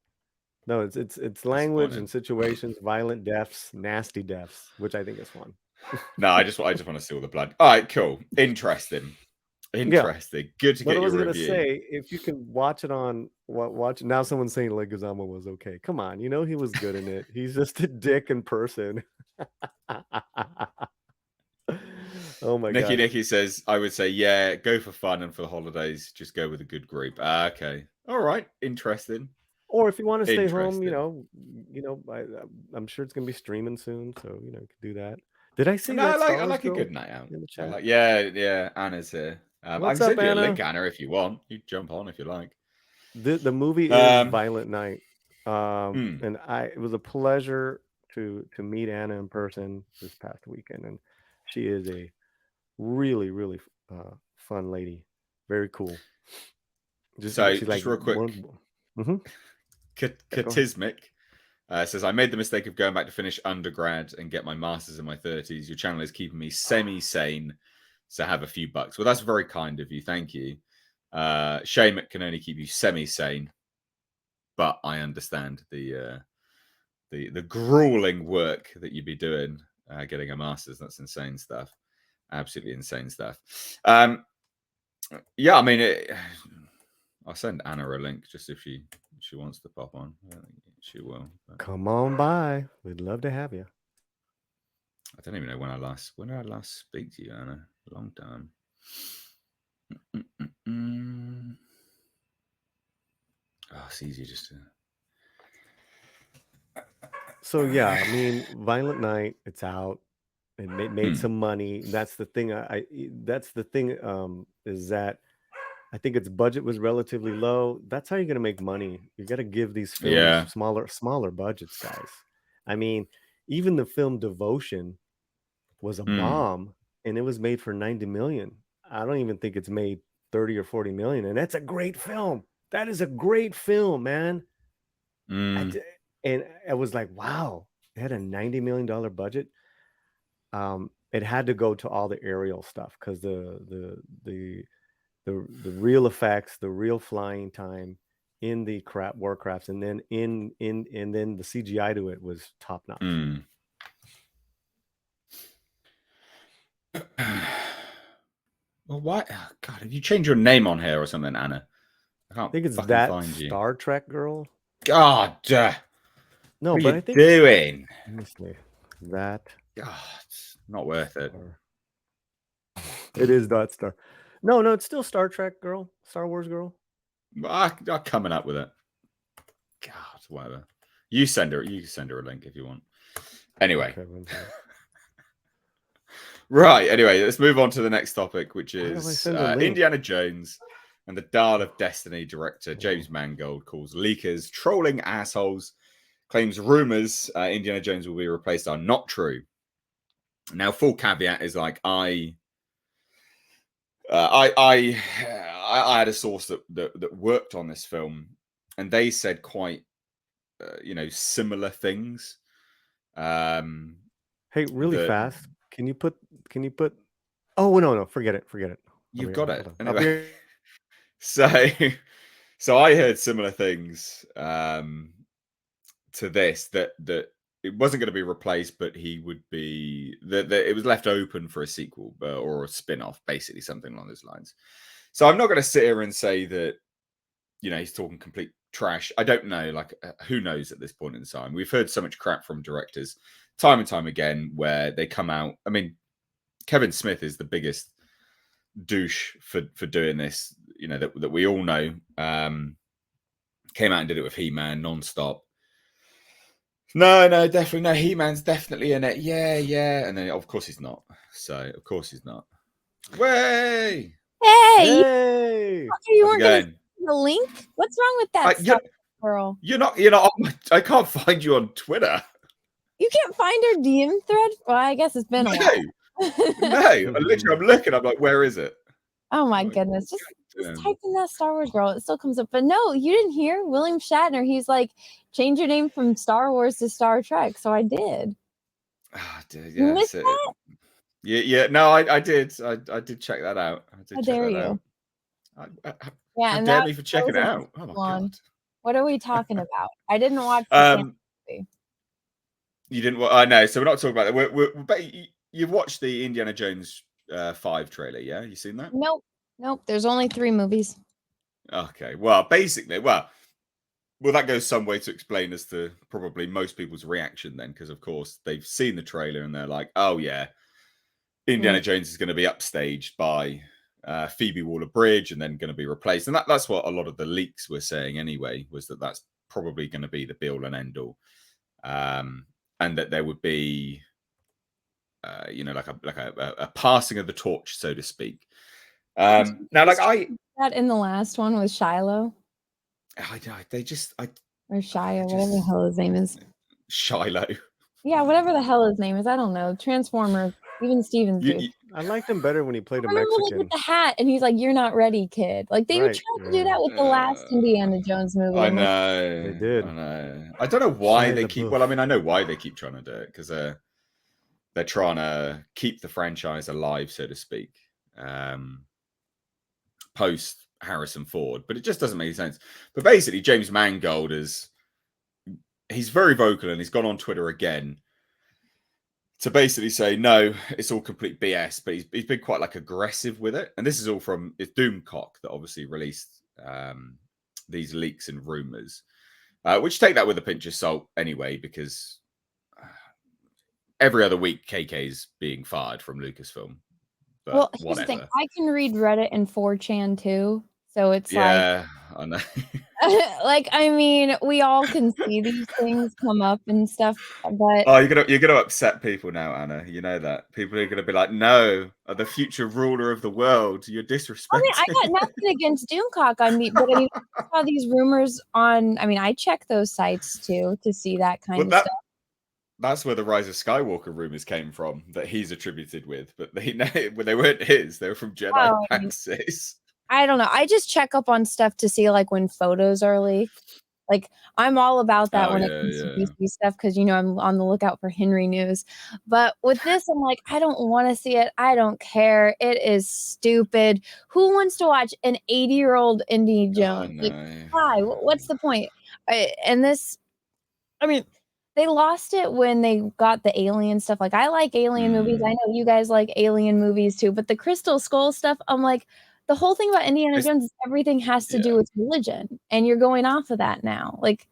No, it's language and Disappointing. situations, violent deaths, nasty deaths, which I think is fun. No, I just want to see all the blood. All right, cool. Interesting. Yeah. Interesting. Good to But I get was your gonna review. say, if you can watch it on watch now, someone's saying Leguizamo was okay. Come on, he was good in it. He's just a dick in person. Oh my Nicky god. Nicky says, I would say, yeah, go for fun and for the holidays, just go with a good group. Okay. All right. Interesting. Or if you want to stay home, Interesting. I'm sure it's gonna be streaming soon, so you can do that. Did I see No, that I Star Wars like a girl good night out. in the I chat? like, yeah, Anna's here. I What's can up, send you a link, Anna? Anna, if you want. You jump on if you like. The movie is Um, Violent Night. And it was a pleasure to meet Anna in person this past weekend, and she is a really, really fun lady. Very cool. so She's like just real quick, one. Mm-hmm. Yeah, go ahead. Katismic says, I made the mistake of going back to finish undergrad and get my master's in my 30s. Your channel is keeping me semi-sane, so have a few bucks. Well, that's very kind of you. Thank you. Shame it can only keep you semi-sane, but I understand the grueling work that you'd be doing getting a master's. That's insane stuff. Absolutely insane stuff. Yeah, I mean, I'll send Anna a link just if she wants to pop on. I don't think she will. But Come on by. We'd love to have you. I don't even know when did I last speak to you, Anna? A long time. Oh, it's easy just to. So yeah, I mean, Violent Night. It's out. It made some money. That's the thing. That's the thing. Is that I think its budget was relatively low. That's how you're gonna make money. You got to give these films Yeah. smaller budgets, guys. I mean, even the film Devotion was a bomb, and it was made for 90 million. I don't even think it's made 30 or 40 million, and that's a great film. That is a great film, man. And I was like, wow, it had a $90 million budget. It had to go to all the aerial stuff because the real effects, the real flying time in the Warcrafts, and then and then the CGI to it was top notch. Mm. Well, why? Oh, God, have you changed your name on here or something, Anna? I can't think it's fucking that find you. Star Trek girl. God, No, what are but you I think doing? let me see. That God, it's not worth it. It is that Star. No, it's still Star Trek girl, Star Wars girl. I'm coming up with it. God, whatever. You send her a link if you want. Anyway. Okay, Right. Anyway, let's move on to the next topic, which Why do I is send a link? Indiana Jones and the Dial of Destiny director James Mangold calls leakers trolling assholes, claims rumors Indiana Jones will be replaced are not true. Now, full caveat is like I had a source that worked on this film, and they said quite similar things. Hey, really fast. Can you put? Oh no, forget it. You've got it I'll be anyway. So I heard similar things to this that it wasn't going to be replaced, but he would be that it was left open for a sequel or a spin-off, basically something along those lines. So I'm not going to sit here and say that he's talking complete trash. I don't know, like who knows at this point in time. We've heard so much crap from directors time and time again where they come out. I mean, Kevin Smith is the biggest douche for doing this, that we all know. Came out and did it with He-Man non-stop. No, definitely no. He-Man's definitely in it. Yeah, and then of course he's not. So of course he's not. Way. Hey! You weren't going to the link. What's wrong with that girl? You're not. I can't find you on Twitter. You can't find her DM thread. Well, I guess it's been a while. No, I'm looking. I'm like, where is it? Oh my goodness! Just type in that Star Wars girl. It still comes up. But no, you didn't hear William Shatner. He's like, change your name from Star Wars to Star Trek. So I did. Yeah, Missed that? Yeah. No, I did. I did check that out. How dare you? Yeah, How and dare that me for checking it was out? Oh my one. god. What are we talking about? I didn't watch the Santa movie. You didn't. I know. So we're not talking about that. You've watched the Indiana Jones 5 trailer, yeah? You seen that? Nope. There's only 3 movies. Okay. Well, basically, well, that goes some way to explain as to probably most people's reaction then, because of course they've seen the trailer and they're like, "Oh yeah, Indiana Jones is going to be upstaged by Phoebe Waller-Bridge and then going to be replaced." And that's what a lot of the leaks were saying anyway, was that that's probably going to be the be all and end all, and that there would be, like a passing of the torch, so to speak. Now, like that in the last one was Shiloh. They just or Shia, whatever the hell his name is. Shiloh. Yeah, whatever the hell his name is. I don't know. Transformers. Even Stevens do. I liked him better when he played a Mexican. Mexican. With the hat, and he's like, "You're not ready, kid." Like they tried to do that with the last Indiana Jones movie. I know they did. I know. I don't know why they keep. Well, I mean, I know why they keep trying to do it, because they're trying to keep the franchise alive, so to speak, post Harrison Ford. But it just doesn't make any sense. But basically, James Mangold he's very vocal, and he's gone on Twitter again to basically say, no, it's all complete BS, but he's been quite like aggressive with it. And this is all from Doomcock that obviously released these leaks and rumors, which take that with a pinch of salt anyway, because every other week KK's being fired from Lucasfilm. But well, here's the thing. I can read Reddit and 4chan too. So it's I know. like, I mean, we all can see these things come up and stuff, but you're gonna upset people now, Anna. You know that people are gonna be like, "No, the future ruler of the world. You're disrespecting." I mean, I got nothing against Doomcock on me, but I mean, I saw these rumors on. I mean, I check those sites too to see that kind of stuff. That's where the Rise of Skywalker rumors came from, that he's attributed with, but they weren't his. They were from Jedi Praxis. I don't know. I just check up on stuff to see like when photos are leaked. Like I'm all about that when it comes to DC stuff, because I'm on the lookout for Henry news. But with this, I'm like, I don't want to see it. I don't care. It is stupid. Who wants to watch an 80-year-old Indy Jones? Like, why? What's the point? I mean, they lost it when they got the alien stuff. Like, I like alien movies. I know you guys like alien movies too, but the Crystal Skull stuff, I'm like, the whole thing about Indiana Jones is everything has to do with religion, and you're going off of that now. Like,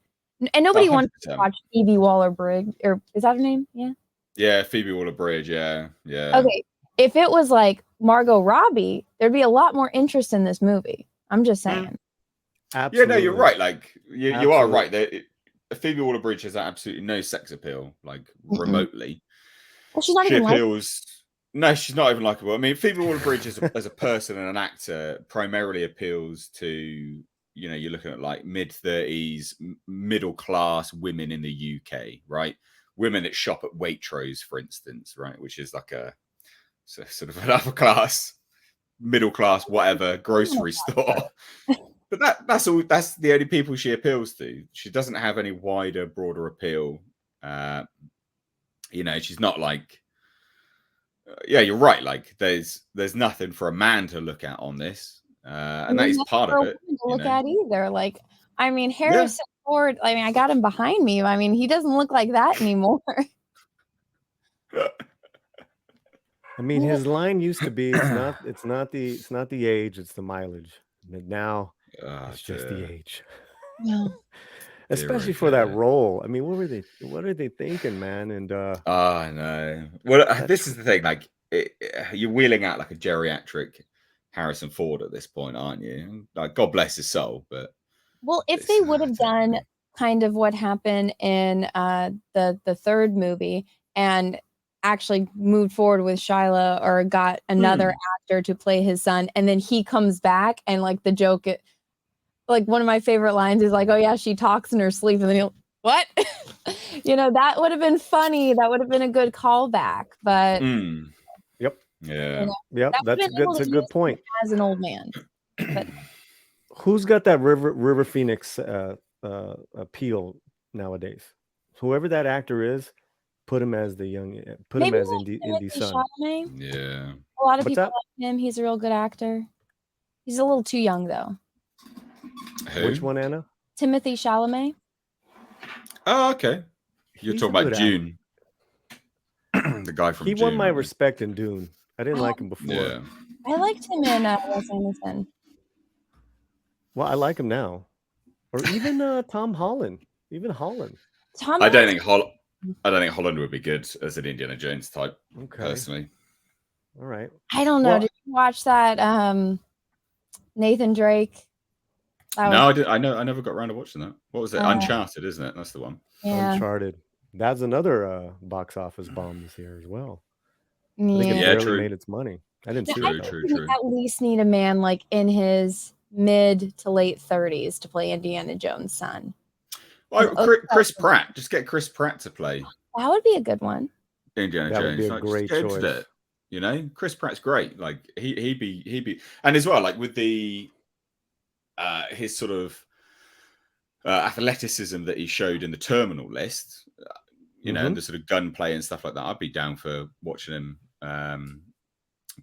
and nobody 100%. wants to watch Phoebe Waller-Bridge, or is that her name? Yeah. Yeah, Phoebe Waller-Bridge. Yeah. Okay, if it was like Margot Robbie, there'd be a lot more interest in this movie. I'm just saying. Absolutely. Yeah, no, you're right. Like, you are right. Phoebe Waller-Bridge has absolutely no sex appeal, like remotely. Well, she's not even appeals. No, she's not even likable. I mean, Phoebe Waller-Bridge as a person and an actor primarily appeals to, you're looking at like mid-30s, middle-class women in the UK, right? Women that shop at Waitrose, for instance, right? Which is like a sort of an upper class, middle class, whatever grocery store. But that's all. That's the only people she appeals to. She doesn't have any wider, broader appeal. She's not like. Yeah, you're right. Like, there's nothing for a man to look at on this, and that is part of it. To look at either. Like, I mean, Harrison Ford. I mean, I got him behind me. I mean, he doesn't look like that anymore. I mean, his line used to be, "It's not the age, it's the mileage." But now it's just the age. Yeah. Especially for that role. I mean, what are they thinking, man? And I know. Well, this is the thing. Like, you're wheeling out like a geriatric Harrison Ford at this point, aren't you? Like, God bless his soul, but well, if they would have done kind of what happened in the third movie and actually moved forward with Shiloh, or got another actor to play his son, and then he comes back, and like the joke, like one of my favorite lines is like, "Oh yeah, she talks in her sleep," and then he'll, what? That would have been funny. That would have been a good callback. But yep, yep, that's a good point. As an old man, but who's got that River Phoenix appeal nowadays? Whoever that actor is, put him as the young. Put Maybe him as like Indy's Timothée son. Chalamet. Yeah. A lot of What's people that? like him. He's a real good actor. He's a little too young though. Who? Which one, Anna? Timothée Chalamet. Oh, okay. You're He's a talking about good actor. June. The guy from He June. won my aren't you? respect in Dune. I didn't like him before. Yeah. I liked him in Wes Anderson. Well, I like him now. Or even Tom Holland. Even Holland. Tom I don't Holland- think Holland would be good as an Indiana Jones type, Okay. personally. All right. I don't know. Well- Did you watch that Nathan Drake? No, I did. I never got around to watching that. What was it? Uh, Uncharted, isn't it? That's the one. Yeah. Uncharted. That's another box office bomb this year as well. I think it Yeah. barely true. made its money. I didn't see True, it though. true, You true. at least need a man like in his mid to late 30s to play Indiana Jones' son. Well, Chris Pratt. Just get Chris Pratt to play That would be a good one. Indiana That Jones. would be a Like, great just go to choice. it. You know, Chris Pratt's great. Like he'd be, and as well, like with the his sort of athleticism that he showed in the Terminal List, you know, and the sort of gunplay and stuff like that. I'd be down for watching him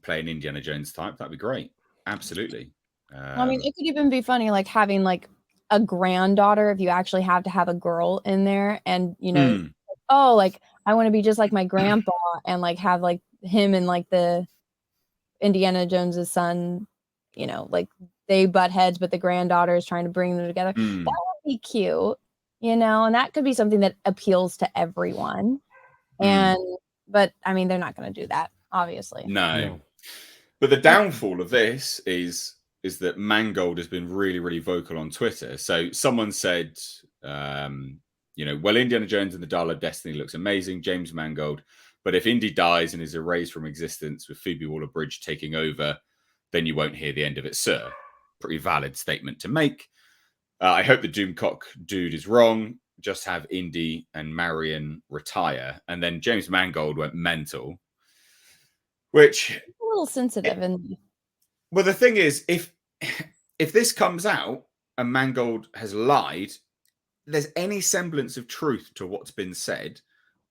play an Indiana Jones type. That'd be great. Absolutely. I mean, it could even be funny, like having like a granddaughter if you actually have to have a girl in there, and you know, oh, like I want to be just like my grandpa, and like have like him and like the Indiana Jones's son, you know, like they butt heads, but the granddaughter is trying to bring them together. That would be cute, you know, and that could be something that appeals to everyone. But I mean, they're not going to do that, obviously. No. But the downfall of this is that Mangold has been really, really vocal on Twitter. So someone said, you know, well, Indiana Jones and the Dial of Destiny looks amazing, James Mangold. But if Indy dies and is erased from existence with Phoebe Waller-Bridge taking over, then you won't hear the end of it, sir. Pretty valid statement to make. I hope the Doomcock dude is wrong. Just have Indy and Marion retire. And then James Mangold went mental. Which a little sensitive. Well, the thing is, if this comes out and Mangold has lied, there's any semblance of truth to what's been said,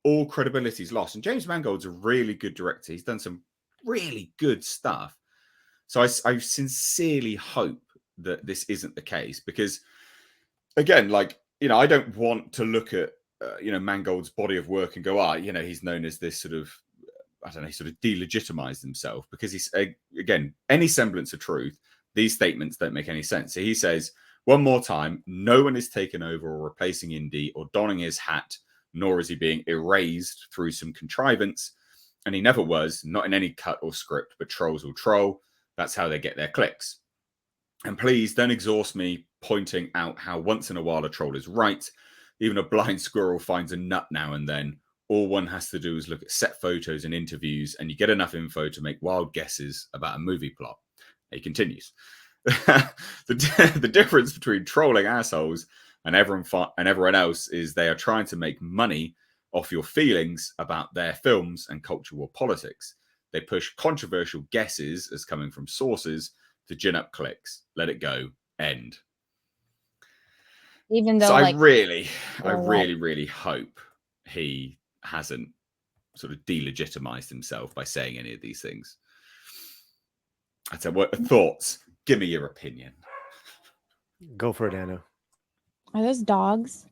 all credibility is lost. And James Mangold's a really good director. He's done some really good stuff. So I sincerely hope that this isn't the case, because, again, like, you know, I don't want to look at, you know, Mangold's body of work and go, you know, he's known as this sort of, I don't know, he sort of delegitimized himself, because he's, again, any semblance of truth, these statements don't make any sense. So he says, one more time, no one is taking over or replacing Indy or donning his hat, nor is he being erased through some contrivance. And he never was, not in any cut or script, but trolls will troll. That's how they get their clicks. And please don't exhaust me pointing out how once in a while a troll is right. Even a blind squirrel finds a nut now and then. All one has to do is look at set photos and interviews, and you get enough info to make wild guesses about a movie plot. He continues. The difference between trolling assholes and everyone else is they are trying to make money off your feelings about their films and culture war politics. They push controversial guesses as coming from sources to gin up clicks. Let it go. End. Even though, so like, I really hope he hasn't sort of delegitimized himself by saying any of these things. I said, what thoughts? Give me your opinion. Go for it, Anna. Are those dogs?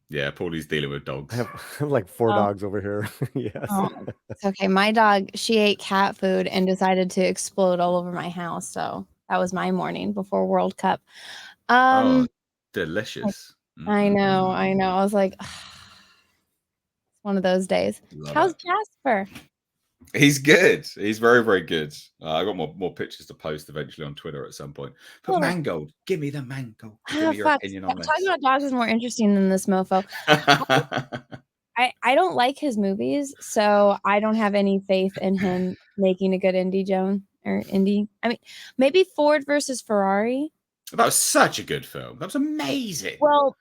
Yeah, Paulie's dealing with dogs. I have like 4 dogs over here. Yes. It's okay. My dog, she ate cat food and decided to explode all over my house. So that was my morning before World Cup. Delicious. I know. I was like, it's one of those days. How's Jasper? He's good. He's very, very good. I got more pictures to post eventually on Twitter at some point. But Mangold, give me the Mangold. Give me your opinion on this. Talking about dogs is more interesting than this mofo. I don't like his movies, so I don't have any faith in him making a good Indy Jones or Indy. I mean, maybe Ford versus Ferrari. That was such a good film. That was amazing. Well,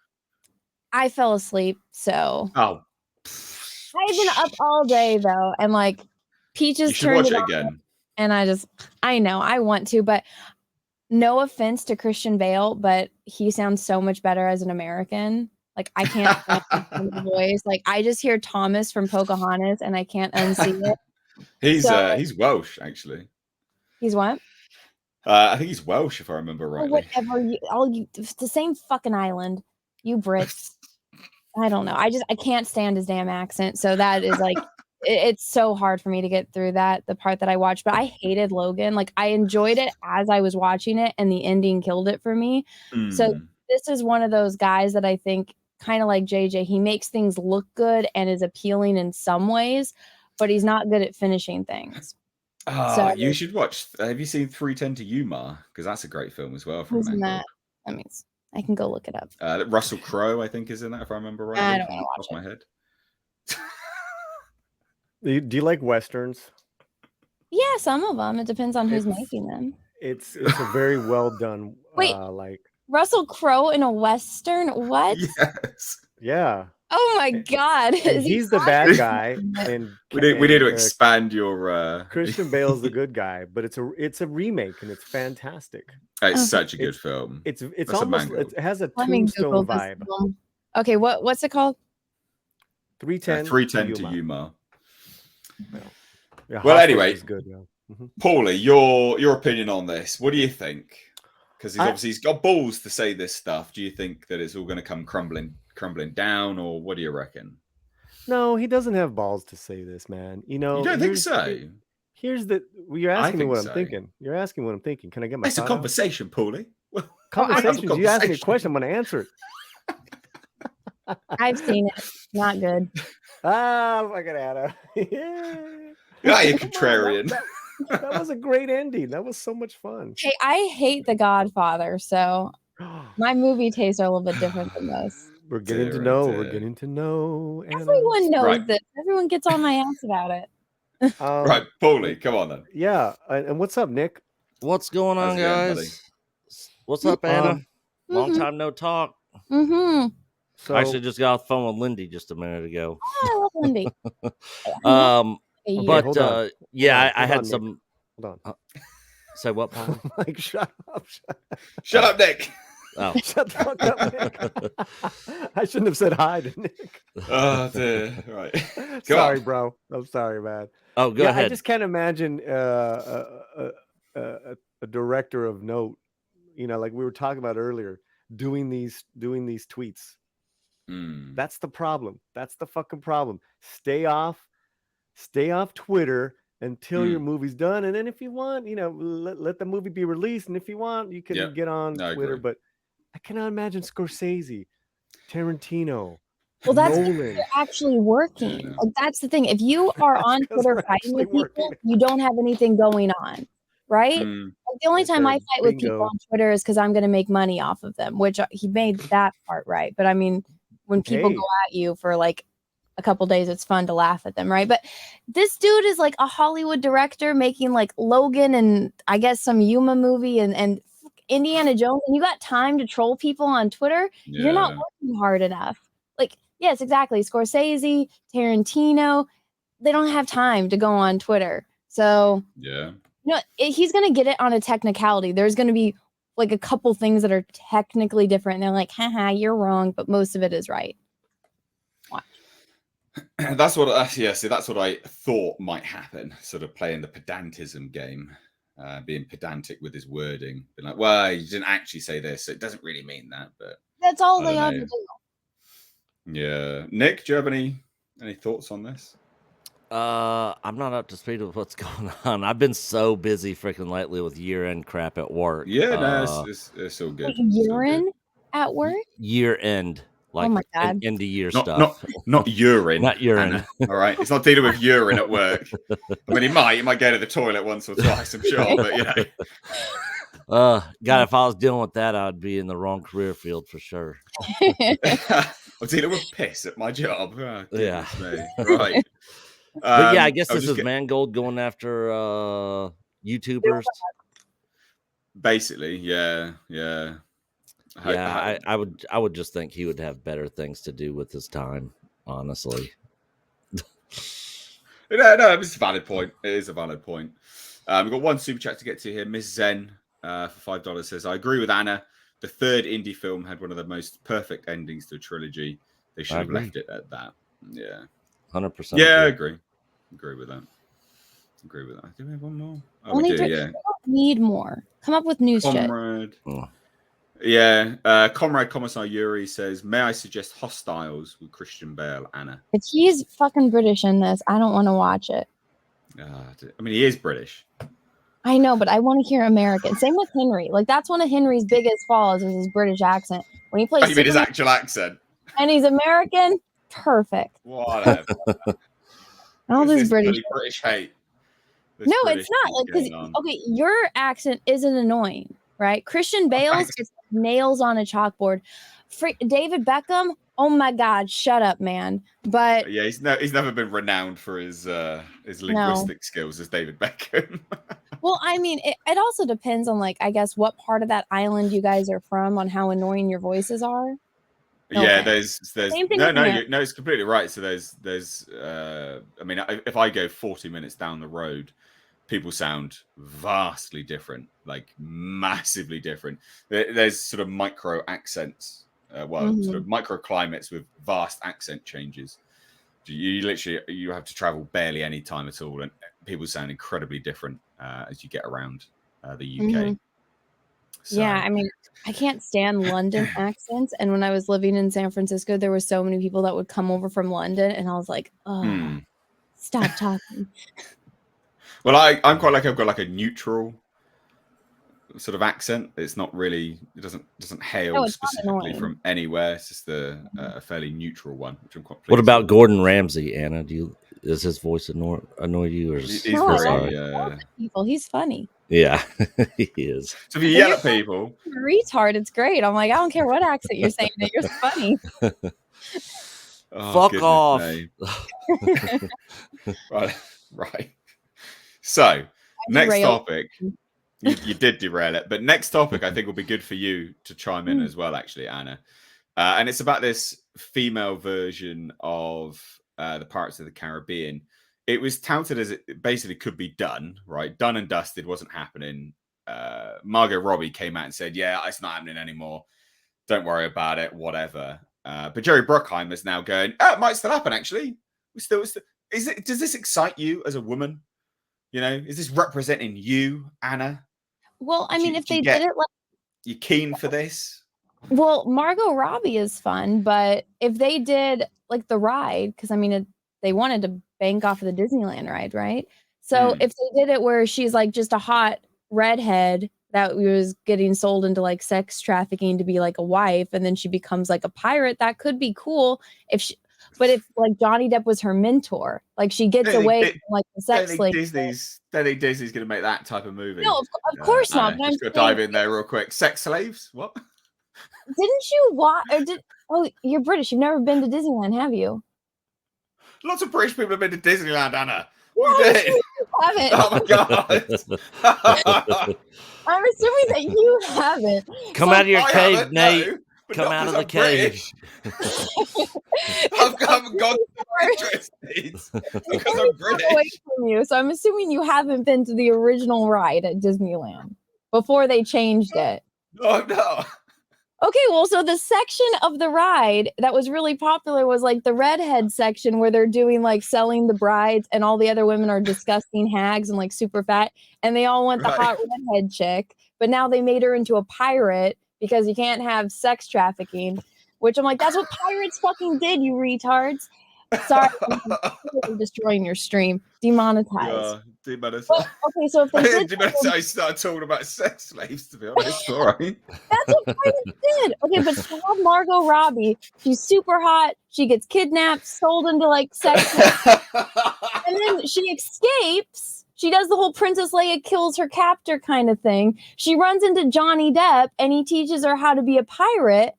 I fell asleep, so. Oh. I've been up all day though, and like Peaches turned it again. And I know I want to, but no offense to Christian Bale, but he sounds so much better as an American. Like I can't stand the voice. Like I just hear Thomas from Pocahontas and I can't unsee it. He's Welsh, actually. He's what? I think he's Welsh, if I remember rightly. Whatever. It's the same fucking island. You Brits. I don't know. I can't stand his damn accent. So that is like, it's so hard for me to get through the part that I watched. But I hated Logan. Like I enjoyed it as I was watching it, and the ending killed it for me. So this is one of those guys that I think, kind of like JJ, he makes things look good and is appealing in some ways, but he's not good at finishing things. So you should watch. Have you seen 3:10 to Yuma? Because that's a great film as well. Who's in that? I mean, I can go look it up. Russell Crowe, I think, is in that, if I remember right. I don't want to watch my head. Do you like westerns? Yeah, some of them. It depends on who's making them. It's a very well done. Wait, like Russell Crowe in a western? What? Yes. Yeah. Oh my God! He's the bad guy, and we need to expand your. Christian Bale's the good guy, but it's a remake and it's fantastic. It's such a good film. It's almost it has a Tombstone vibe. Okay, what's it called? 3:10 to Yuma. Yeah, well, anyway, is good, yeah. Paulie, your opinion on this? What do you think? Because he's got balls to say this stuff. Do you think that it's all going to come crumbling down, or what do you reckon? No, he doesn't have balls to say this, man. You don't think so? You're asking me what I'm thinking. You're asking what I'm thinking. Can I get my? It's a conversation, Paulie. Conversation. You ask me a question, I'm going to answer it. I've seen it. Not good. Fucking Anna. Yeah, you're contrarian. That was a great ending. That was so much fun. Hey, I hate The Godfather, so my movie tastes are a little bit different than most. We're getting to know. We're getting to know. Anna. Everyone knows this. Everyone gets on my ass about it. Right, Paulie, come on then. Yeah, and what's up, Nick? What's going on, guys? What's up, Anna? Long time no talk. So I actually just got off the phone with Lindy just a minute ago. Oh, I love Lindy. But yeah, I had some. Hold on. Say what, Paul? Like, shut up. Shut up, Nick. Oh. Shut the fuck up, Nick. I shouldn't have said hi to Nick. Oh, dear. Right. Sorry, bro. I'm sorry, man. Oh, go ahead. I just can't imagine a director of note, like we were talking about earlier, doing these tweets. That's the problem. That's the fucking problem. Stay off Twitter until your movie's done, and then if you want, let the movie be released, and if you want, you can get on Twitter. But I cannot imagine Scorsese, Tarantino. Well, that's Nolan. because you're actually working. Like, that's the thing. If you are on Twitter fighting with people, you don't have anything going on, right? Like, the only time I fight with people on Twitter is because I'm going to make money off of them, which he made that part right. But I mean, when people go at you for like a couple days, it's fun to laugh at them, right? But this dude is like a Hollywood director making like Logan and I guess some Yuma movie and Indiana Jones, and you got time to troll people on Twitter. You're not working hard enough. Like, yes, exactly. Scorsese, Tarantino, they don't have time to go on Twitter. So he's gonna get it on a technicality. There's gonna be like a couple things that are technically different, and they're like, haha, you're wrong, but most of it is right. That's what I thought might happen, sort of playing the pedantism game, being pedantic with his wording, being like, well, you didn't actually say this, so it doesn't really mean that, but that's all they ought to do. Yeah. Nick, do you have any thoughts on this? I'm not up to speed with what's going on. I've been so busy freaking lately with year-end crap at work. Yeah, no, it's all good. Year-end at work? Year-end. Like, oh my God. End of year stuff. Not urine. Not urine. Anna, all right. It's not dealing with urine at work. I mean, you might go to the toilet once or twice, I'm sure, but God, if I was dealing with that, I'd be in the wrong career field for sure. I'm dealing with piss at my job. Oh, yeah. Right. But yeah, I guess this is Mangold going after YouTubers. Basically, yeah. I would just think he would have better things to do with his time, honestly. No, it's a valid point. It is a valid point. We've got one super chat to get to here. Miss Zen for $5 says, I agree with Anna. the third Indy film had one of the most perfect endings to a trilogy. They should have left it at that. Yeah. 100%. Yeah, I agree. Agree with that. Do we have one more? Oh, we do, yeah. We don't need more. Come up with new shit. Comrade. Yeah. Comrade Commissar Yuri says, may I suggest Hostiles with Christian Bale, Anna? If he's fucking British in this, I don't want to watch it. I mean, he is British. I know, but I want to hear American. Same with Henry. Like, that's one of Henry's biggest flaws is his British accent. When he plays You mean his actual accent? And he's American, perfect. Whatever. All this British hate. No, it's not. Like, because okay, your accent isn't annoying, right? Christian Bale's just nails on a chalkboard. David Beckham, oh my God, shut up, man. But yeah, he's never been renowned for his linguistic skills as David Beckham. Well, I mean, it also depends on, like, I guess what part of that island you guys are from, on how annoying your voices are. Yeah, there's no, it's completely right. So there's I mean, if I go 40 minutes down the road, people sound vastly different, like massively different. There's sort of micro accents, sort of microclimates with vast accent changes. You have to travel barely any time at all, and people sound incredibly different as you get around the UK. So. Yeah, I mean, I can't stand London accents, and when I was living in San Francisco, there were so many people that would come over from London, and I was like, oh, stop talking. Well, I'm quite like, I've got like a neutral sort of accent. It's not really, it doesn't hail specifically from anywhere. It's just a fairly neutral one, which I'm quite pleased What about with. Gordon Ramsay, Anna? Does his voice annoy you? Or he's very he's funny. Yeah, he is. So if you yell at people, retard, it's great. I'm like, I don't care what accent you're saying, you're funny. Fuck off. Right. So next topic, you did derail it, but next topic I think will be good for you to chime in as well, actually, Anna. And it's about this female version of the Pirates of the Caribbean. It was touted as it basically could be done, right? Done and dusted, wasn't happening. Margot Robbie came out and said, yeah, it's not happening anymore. Don't worry about it, whatever. But Jerry Bruckheimer is now going, it might still happen, actually. Does this excite you as a woman? You know, is this representing you, Anna? Well, I mean, if they did it like... You keen for this? Well, Margot Robbie is fun, but if they did like the ride, because I mean, they wanted to bank off of the Disneyland ride, right? So if they did it where she's like just a hot redhead that was getting sold into like sex trafficking to be like a wife, and then she becomes like a pirate, that could be cool. But if like Johnny Depp was her mentor, like she gets away from like the sex slave. Don't think Disney's going to make that type of movie. No, of course not. Just got to dive in there real quick. Sex slaves? What? Didn't you watch? Oh, you're British. You've never been to Disneyland, have you? Lots of British people have been to Disneyland, Anna. You did. Haven't. Oh my God. I'm assuming that you haven't. Come out of your cave, Nate. No, come out of the cave. I've gone to the because I'm British. Away from you, so I'm assuming you haven't been to the original ride at Disneyland before they changed it. No. Okay, well, so the section of the ride that was really popular was like the redhead section where they're doing like selling the brides and all the other women are disgusting hags and like super fat and they all want the hot redhead chick, but now they made her into a pirate because you can't have sex trafficking, which I'm like, that's what pirates fucking did, you retards. Sorry, I'm destroying your stream. Demonetized. Demonetized. Well, okay, so if they I started talking about sex slaves, to be honest. All right. That's what pirates did. Okay, but she had Margot Robbie. She's super hot. She gets kidnapped, sold into like sex. And then she escapes. She does the whole Princess Leia kills her captor kind of thing. She runs into Johnny Depp and he teaches her how to be a pirate.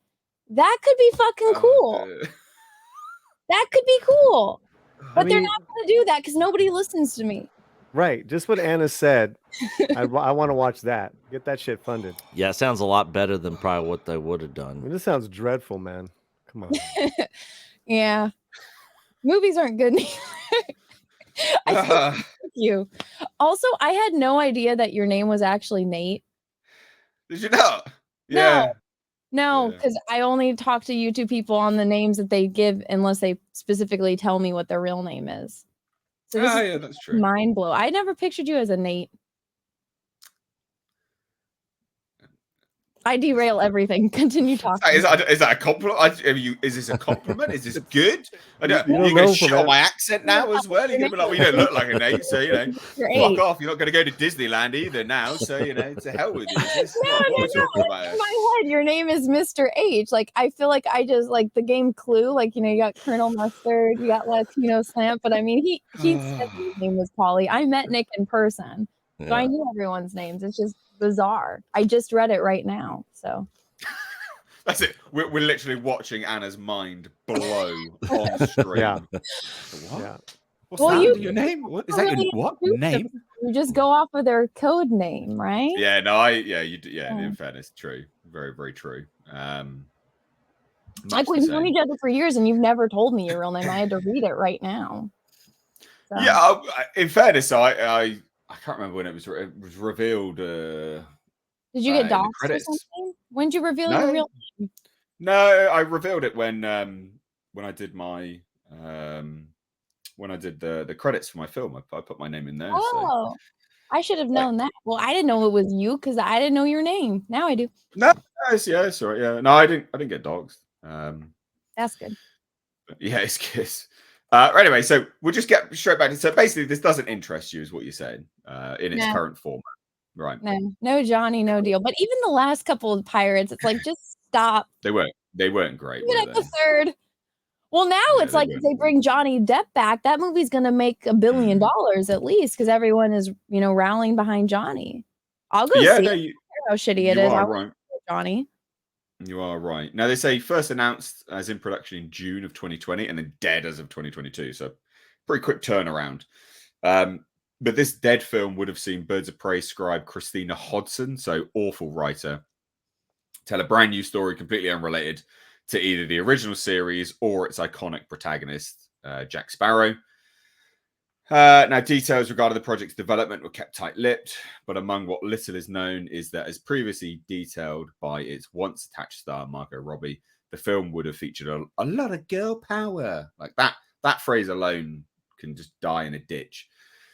That could be fucking cool. That could be cool. But they're not going to do that because nobody listens to me. Right. Just what Anna said. I want to watch that. Get that shit funded. Yeah, it sounds a lot better than probably what they would have done. I mean, this sounds dreadful, man. Come on. Yeah. Movies aren't good anymore. You. Also, I had no idea that your name was actually Nate. Did you know? Yeah. No, Yeah. because I only talk to YouTube people on the names that they give unless they specifically tell me what their real name is. So this is Yeah, that's true. mind blow. I never pictured you as a Nate. I derail everything. Continue talking. Is that a compliment? Is this a compliment? Is this good? You don't You're going know to shit from on that. my accent now as well. You're going to be like, well, you don't look like a Nate, so You're fuck 8. off. You're not going to go to Disneyland either now, so to hell with you. No, What are we talking about in here? my head, your name is Mr. H. Like, I feel like I just like the game Clue. Like, you got Colonel Mustard, you got Latino Slant, but I mean, he said his name was Polly. I met Nick in person, so I knew everyone's names. It's just bizarre. I just read it right now, so. That's it. We're literally watching Anna's mind blow on stream. Yeah. What? Yeah. What's Well, that? Your name? What is that? really Your what introduce name? them. You just go off of their code name, right? Yeah, no, you do, yeah. Oh. In fairness, true, very, very true. Like we've known each other for years, and you've never told me your real name. I had to read it right now. So. Yeah, in fairness, I can't remember when it was revealed. Did you get doxxed or something? When did you reveal your real name? No, I revealed it when I did my when I did the credits for my film. I put my name in there. Oh, so. I should have known that. Well, I didn't know it was you because I didn't know your name. Now I do. No, it's all right. Yeah, no, I didn't get doxxed. That's good. Yeah, it's good. Anyway, so we'll just get straight back to. So basically, this doesn't interest you, is what you're saying, in its current format, right? No, Johnny, no deal. But even the last couple of Pirates, it's like just stop. They weren't great. Even at the third. Well, now it's like if they bring Johnny Depp back, that movie's going to make $1 billion at least because everyone is, rallying behind Johnny. I'll go see how shitty it is. You are right, Johnny. You are right. Now, they say first announced as in production in June of 2020 and then dead as of 2022. So pretty quick turnaround. But this dead film would have seen Birds of Prey scribe Christina Hodson, so awful writer, tell a brand new story completely unrelated to either the original series or its iconic protagonist, Jack Sparrow. Now, details regarding the project's development were kept tight-lipped, but among what little is known is that, as previously detailed by its once-attached star, Margot Robbie, the film would have featured a lot of girl power. Like that phrase alone can just die in a ditch.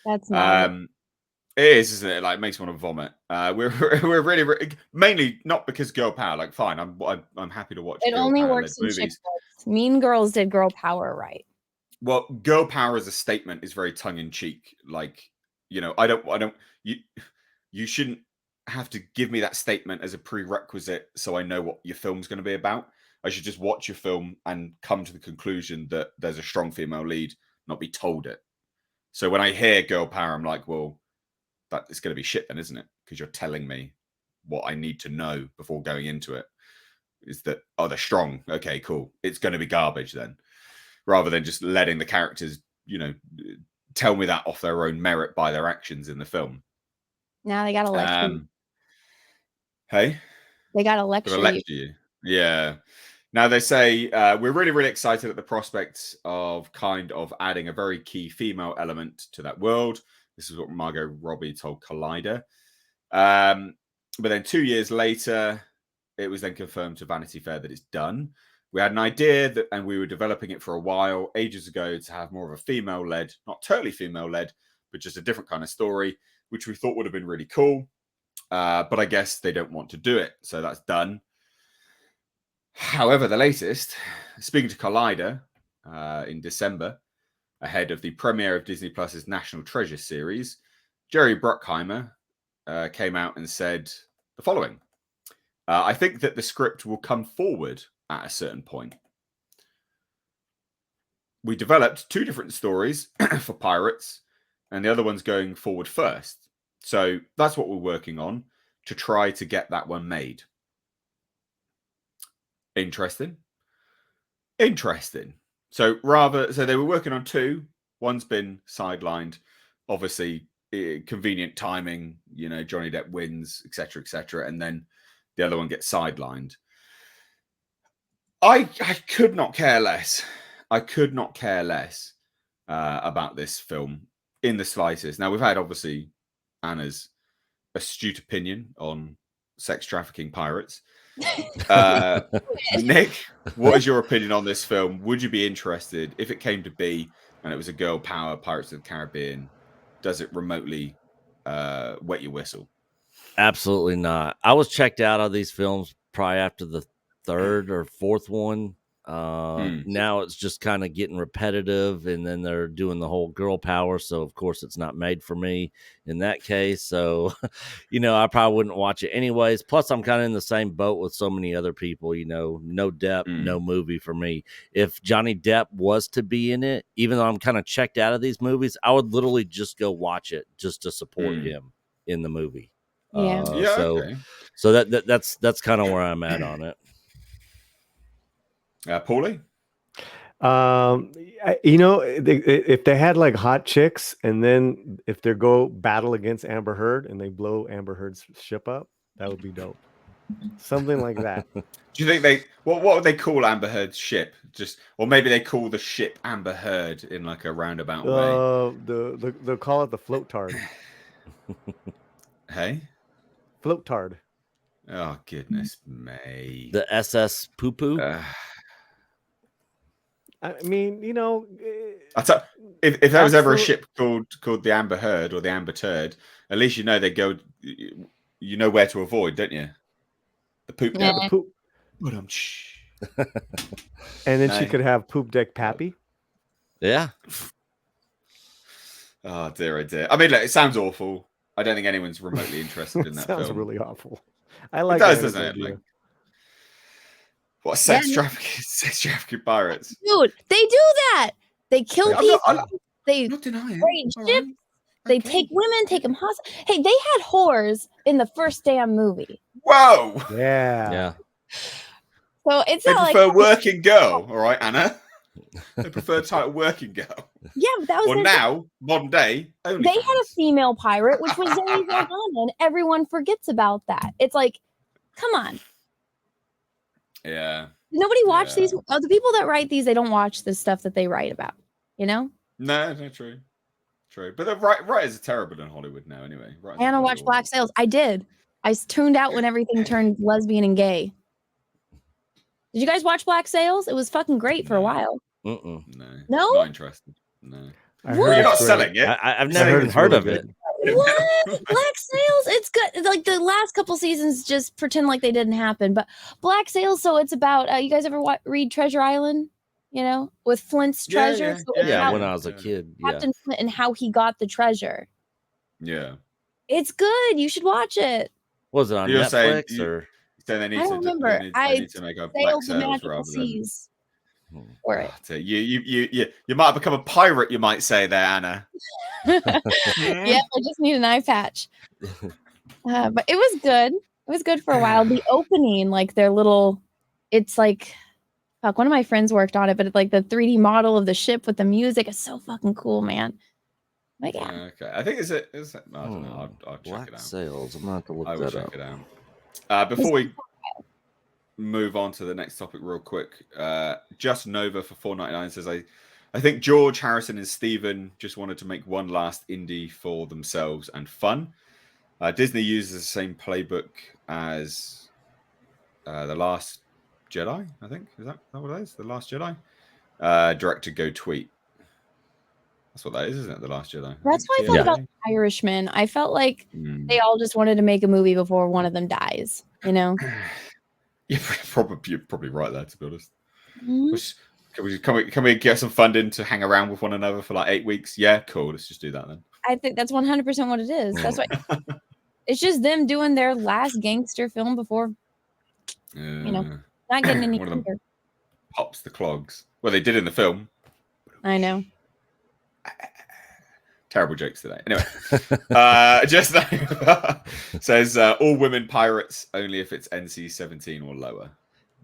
That's not it is, isn't it? Like, it makes me want to vomit. We're really mainly not because girl power. Like, fine, I'm happy to watch. It only works in movies. Mean Girls did girl power right. Well, girl power as a statement is very tongue in cheek. Like, I don't. You shouldn't have to give me that statement as a prerequisite so I know what your film's going to be about. I should just watch your film and come to the conclusion that there's a strong female lead, not be told it. So when I hear girl power, I'm like, well, that it's going to be shit then, isn't it? Because you're telling me what I need to know before going into it. Is that, oh, they're strong. Okay, cool. It's going to be garbage then. Rather than just letting the characters, tell me that off their own merit by their actions in the film. Now they got to lecture you. Hey? They got to lecture you. Yeah. Now they say, we're really, really excited at the prospect of kind of adding a very key female element to that world. This is what Margot Robbie told Collider. But then 2 years later, it was then confirmed to Vanity Fair that it's done. We had an idea and we were developing it for a while, ages ago, to have more of a female-led, not totally female-led, but just a different kind of story, which we thought would have been really cool. But I guess they don't want to do it, so that's done. However, the latest, speaking to Collider in December, ahead of the premiere of Disney Plus's National Treasure series, Jerry Bruckheimer came out and said the following. I think that the script will come forward at a certain point. We developed 2 different stories for Pirates, and the other one's going forward first. So that's what we're working on to try to get that one made. Interesting. So they were working on 2. One's been sidelined. Obviously, convenient timing. Johnny Depp wins, etc., etc., and then the other one gets sidelined. I could not care less. About this film in the slightest. Now, we've had, obviously, Anna's astute opinion on sex trafficking pirates. Nick, what is your opinion on this film? Would you be interested if it came to be and it was a girl power Pirates of the Caribbean? Does it remotely wet your whistle? Absolutely not. I was checked out of these films probably after the third or fourth one. Now it's just kind of getting repetitive, and then they're doing the whole girl power. So of course it's not made for me in that case. So, I probably wouldn't watch it anyways. Plus I'm kind of in the same boat with so many other people, no Depp, no movie for me. If Johnny Depp was to be in it, even though I'm kind of checked out of these movies, I would literally just go watch it just to support him in the movie. Yeah. So that's kind of where I'm at on it. Paulie? If they had like hot chicks, and then if they go battle against Amber Heard and they blow Amber Heard's ship up, that would be dope. Something like that. Do you think what would they call Amber Heard's ship? Or maybe they call the ship Amber Heard in like a roundabout way. They'll call it the float tard. Hey? Float tard. Oh goodness me. The SS poo poo. I mean, if there was ever a ship called the Amber Heard or the Amber Turd, at least they go. You know where to avoid, don't you? The poop deck. The poop. And then she could have poop deck Pappy. Yeah. Oh dear, oh dear. I mean, look, it sounds awful. I don't think anyone's remotely interested in that sounds film. really awful. I like it, doesn't it? Like, what sex trafficking pirates? Dude, they do that. They kill people. They not denying. raid ships. They take women, take them hostage. Hey, they had whores in the first damn movie. Whoa. Yeah. So it's they not prefer like working girl, all right, Anna. They prefer the title working girl. Yeah, but that was. Well, now modern day. They had a female pirate, which was Zoe Saldana, and everyone forgets about that. It's like, come on. Yeah. Nobody watch these. The people that write these, they don't watch the stuff that they write about. No, true. But the writers are terrible in Hollywood now, anyway. Anna watched Black Sails. I did. I tuned out when everything turned lesbian and gay. Did you guys watch Black Sails? It was fucking great for a while. No, not interested. No. You're not selling it. I've never even heard of it. What? Black Sails? It's good. Like the last couple seasons, just pretend like they didn't happen. But Black Sails, so it's about. You guys ever read Treasure Island? With Flint's treasure. Yeah, when I was a kid. Captain Flint and how he got the treasure. Yeah, it's good. You should watch it. Was it on Netflix or? So they need I don't remember. They need to make a Black Sails rather seas. For it. You might have become a pirate. You might say there, Anna. Yeah, I just need an eye patch. But it was good. It was good for a while. The opening, like their little, it's like, fuck. One of my friends worked on it, but it's like the 3D model of the ship with the music is so fucking cool, man. Like, yeah. Okay, I think is it. I don't know. I'll check Black it out. Sails. I'm gonna have to look that up. I will check it out. Before we move on to the next topic real quick, Just Nova for $4.99 says I think George, Harrison, and Steven just wanted to make one last indie for themselves and fun. Disney uses the same playbook as The Last Jedi, I think. Is that what it is? The Last Jedi? Direct to go tweet. That's what that is, isn't it? The Last Jedi. That's why I thought about The Irishman. I felt like they all just wanted to make a movie before one of them dies, You're probably right there, to be honest. Can we get some funding to hang around with one another for like 8 weeks? Yeah, cool. Let's just do that then. I think that's 100% what it is. That's why it's just them doing their last gangster film before, not getting any one of them pops the clogs. Well, they did in the film. I know. Terrible jokes today. Anyway, Just says all women pirates only if it's NC-17 or lower.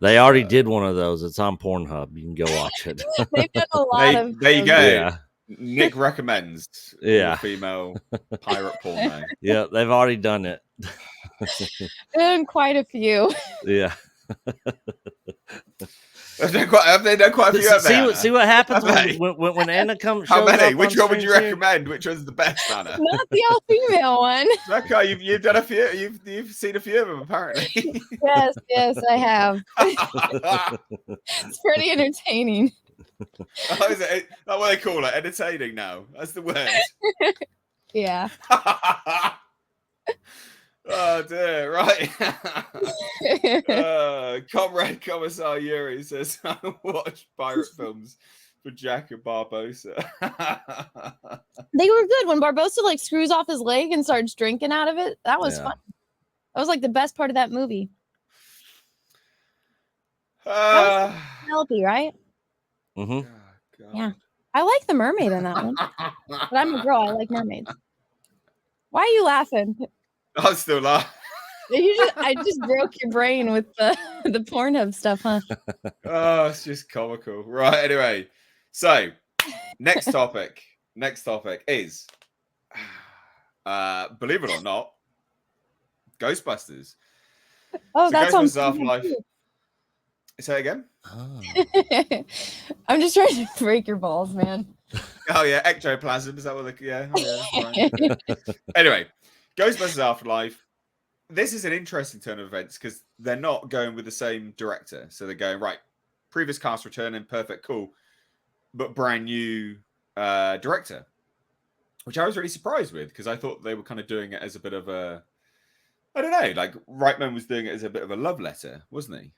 They already did one of those. It's on Pornhub. You can go watch it. They've done a lot of. There you go. Yeah. Nick recommends. Female pirate porno. Yeah, they've already done it. Done quite a few. Yeah. Have they done quite a few? See what happens when Anna comes. How many? Up Which one would you here? recommend? Which one's the best, Anna? Not the all-female one. Okay, you've done a few. You've seen a few of them, apparently. Yes, I have. It's pretty entertaining. Oh, is it? That's what they call it. Entertaining now. That's the word. Yeah. Oh dear, right. Comrade Commissar Yuri says, I watch pirate films for Jack and Barbosa. They were good when Barbosa like screws off his leg and starts drinking out of it. That was fun. That was like the best part of that movie. That was healthy, right? Mm-hmm. Oh, yeah. I like the mermaid in that one. But I'm a girl. I like mermaids. Why are you laughing? I'm still laughing. I just broke your brain with the Pornhub stuff, huh? Oh, it's just comical. Right, anyway. So, next topic is, believe it or not, Ghostbusters. Oh, so that's Ghostbusters on Afterlife. Say it again? Oh. I'm just trying to break your balls, man. Oh, yeah, ectoplasm. Is that what right. Anyway, Ghostbusters Afterlife. This is an interesting turn of events because they're not going with the same director. So they're going, right, previous cast returning, perfect, cool, but brand new director, which I was really surprised with because I thought they were kind of doing it as a bit of a, I don't know, like Reitman was doing it as a bit of a love letter, wasn't he?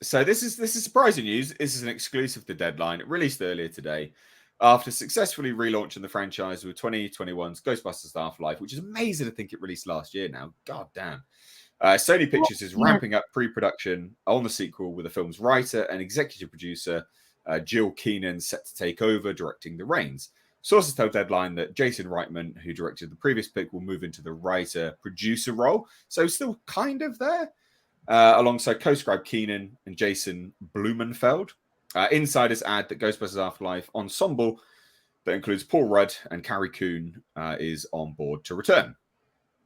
So this is surprising news. This is an exclusive to Deadline. It released earlier today after successfully relaunching the franchise with 2021's Ghostbusters Afterlife, which is amazing to think it released last year now. God damn. Sony Pictures is ramping up pre-production on the sequel with the film's writer and executive producer, Jill Keenan, set to take over directing the reins. Sources tell Deadline that Jason Reitman, who directed the previous pick, will move into the writer-producer role. So still kind of there, alongside co-scribe Keenan and Jason Blumenfeld. Insiders add that Ghostbusters Afterlife ensemble that includes Paul Rudd and Carrie Coon is on board to return.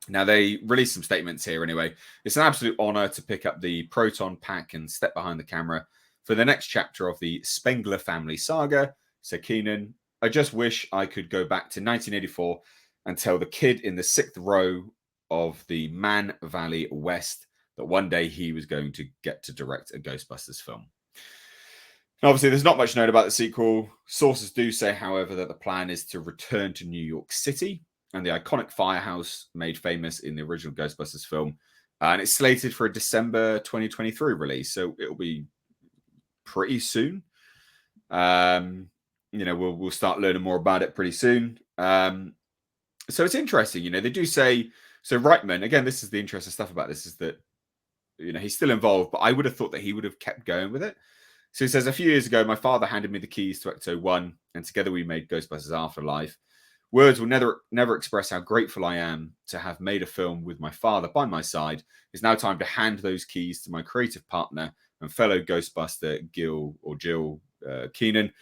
Now, they released some statements here anyway. It's an absolute honor to pick up the Proton Pack and step behind the camera for the next chapter of the Spengler family saga, said Keenan. I just wish I could go back to 1984 and tell the kid in the 6th row of the Man Valley West that one day he was going to get to direct a Ghostbusters film. Obviously, there's not much known about the sequel. Sources do say, however, that the plan is to return to New York City and the iconic firehouse made famous in the original Ghostbusters film. And it's slated for a December 2023 release, so it'll be pretty soon. We'll start learning more about it pretty soon. So it's interesting. They do say, so Reitman, again, this is the interesting stuff about this, is that, he's still involved, but I would have thought that he would have kept going with it. So he says, a few years ago, my father handed me the keys to Ecto 1, and together we made Ghostbusters Afterlife. Words will never express how grateful I am to have made a film with my father by my side. It's now time to hand those keys to my creative partner and fellow Ghostbuster, Jill Keenan,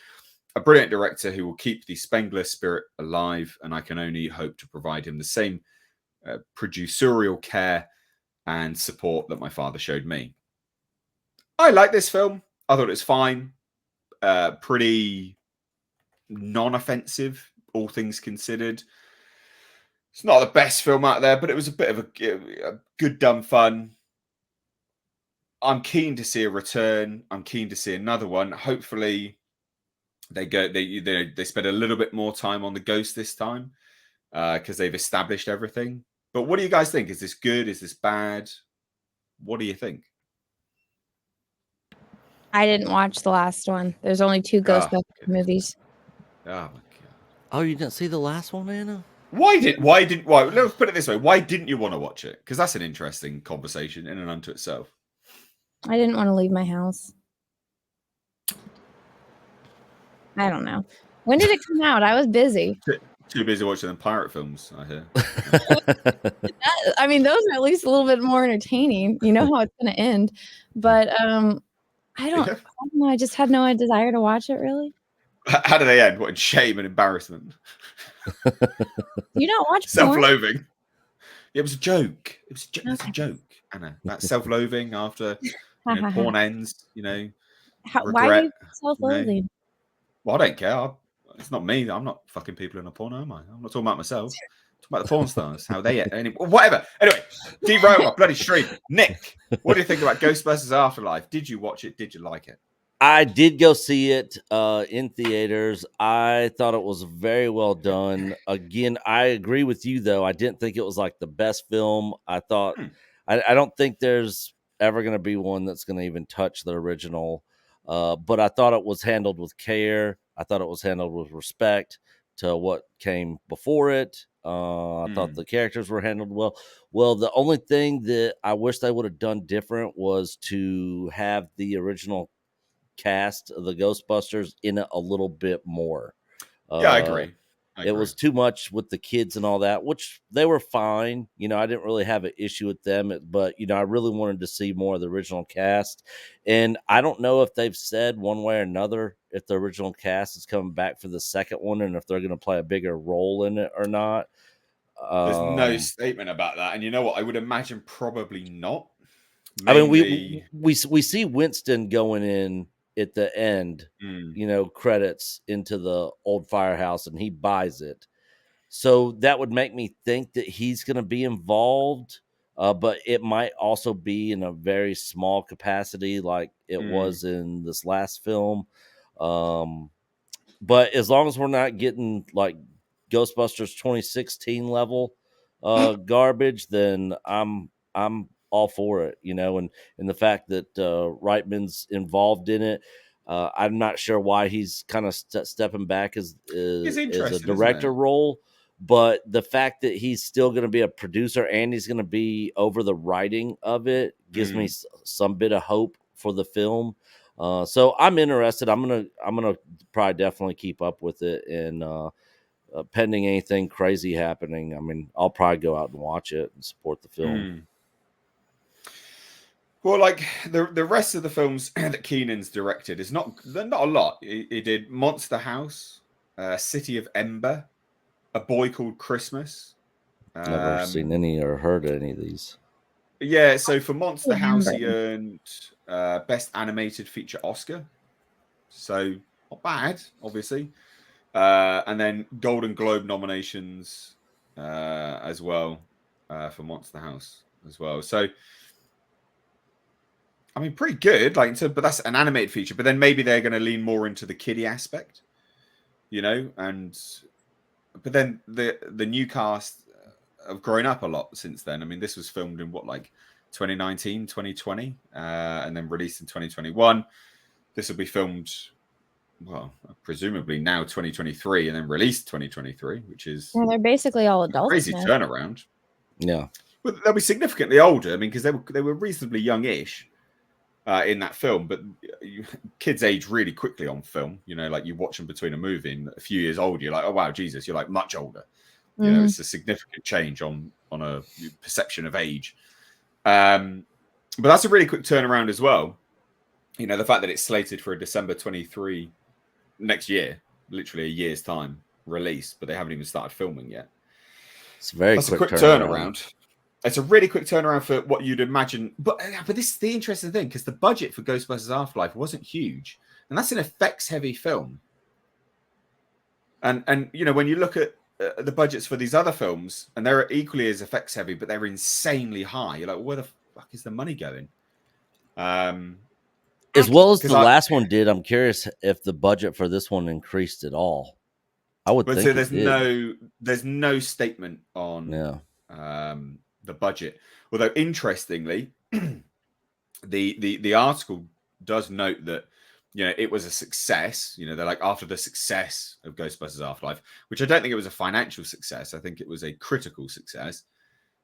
a brilliant director who will keep the Spengler spirit alive, and I can only hope to provide him the same producerial care and support that my father showed me. I like this film. I thought it was fine. Pretty non-offensive, all things considered. It's not the best film out there, but it was a bit of a good, dumb fun. I'm keen to see a return. I'm keen to see another one. Hopefully, they spend a little bit more time on the ghost this time because they've established everything. But what do you guys think? Is this good? Is this bad? What do you think? I didn't watch the last one. There's only 2 Ghostbusters movies. Oh my god! Oh, you didn't see the last one, Anna? Why? Let's put it this way. Why didn't you want to watch it? Because that's an interesting conversation in and unto itself. I didn't want to leave my house. I don't know. When did it come out? I was busy. Too busy watching them pirate films, I hear. I mean, those are at least a little bit more entertaining. You know how it's going to end. But I don't know. I just had no desire to watch it, really. How do they end? What, in shame and embarrassment? You don't watch self-loathing. Porn? It was a joke. It was a joke, Anna. That self-loathing after porn ends, Why are you regret, self-loathing? Well, I don't care. It's not me. I'm not fucking people in a porno, am I? I'm not talking about myself. I'm talking about the porn stars, how they whatever. Anyway, derail my bloody stream. Nick, what do you think about Ghostbusters Afterlife? Did you watch it? Did you like it? I did go see it in theaters. I thought it was very well done. Again, I agree with you though. I didn't think it was like the best film. I thought I don't think there's ever going to be one that's going to even touch the original. But I thought it was handled with care. I thought it was handled with respect to what came before it. I thought the characters were handled well. Well, the only thing that I wish they would have done different was to have the original cast of the Ghostbusters in it a little bit more. Yeah, I agree. It was too much with the kids and all that, which they were fine. I didn't really have an issue with them, but I really wanted to see more of the original cast. And I don't know if they've said one way or another if the original cast is coming back for the second one and if they're going to play a bigger role in it or not. There's no statement about that, and you know what? I would imagine probably not. Mainly... I mean, we see Winston going in at the end, credits into the old firehouse, and he buys it. So that would make me think that he's going to be involved, but it might also be in a very small capacity, like it was in this last film. But as long as we're not getting like Ghostbusters 2016 level garbage, then I'm all for it, and the fact that Reitman's involved in it. I'm not sure why he's kind of stepping back as a director role, but the fact that he's still going to be a producer and he's going to be over the writing of it gives me some bit of hope for the film. So I'm interested. I'm gonna probably definitely keep up with it, and pending anything crazy happening, I mean, I'll probably go out and watch it and support the film. Well, like the rest of the films that Keenan's directed is not a lot. He did Monster House, City of Ember, A Boy Called Christmas. Never seen any or heard any of these. Yeah, so for Monster House, he earned Best Animated Feature Oscar. So not bad, obviously. And then Golden Globe nominations as well for Monster House as well. So I mean, pretty good. But that's an animated feature. But then maybe they're going to lean more into the kiddie aspect, but then the new cast have grown up a lot since then. I mean, this was filmed in 2019, 2020, and then released in 2021. This will be filmed, well, presumably now 2023, and then released 2023, which is they're basically all adults. Crazy turnaround. Yeah, but they'll be significantly older. I mean, because they were reasonably youngish in that film, but kids age really quickly on film. Like you watch them between a movie, and a few years older, you're like, oh wow, Jesus, you're like much older. It's a significant change on a perception of age. But that's a really quick turnaround as well. The fact that it's slated for a December 23 next year, literally a year's time release, but they haven't even started filming yet. It's a quick turnaround. It's a really quick turnaround for what you'd imagine. But this is the interesting thing, because the budget for Ghostbusters Afterlife wasn't huge. And that's an effects-heavy film. And when you look at the budgets for these other films, and they're equally as effects-heavy, but they're insanely high. You're like, where the fuck is the money going? As well as the last one did, I'm curious if the budget for this one increased at all. I would think there's no statement on the budget. Although interestingly, the article does note that it was a success. They're like, after the success of Ghostbusters Afterlife, which I don't think it was a financial success. I think it was a critical success.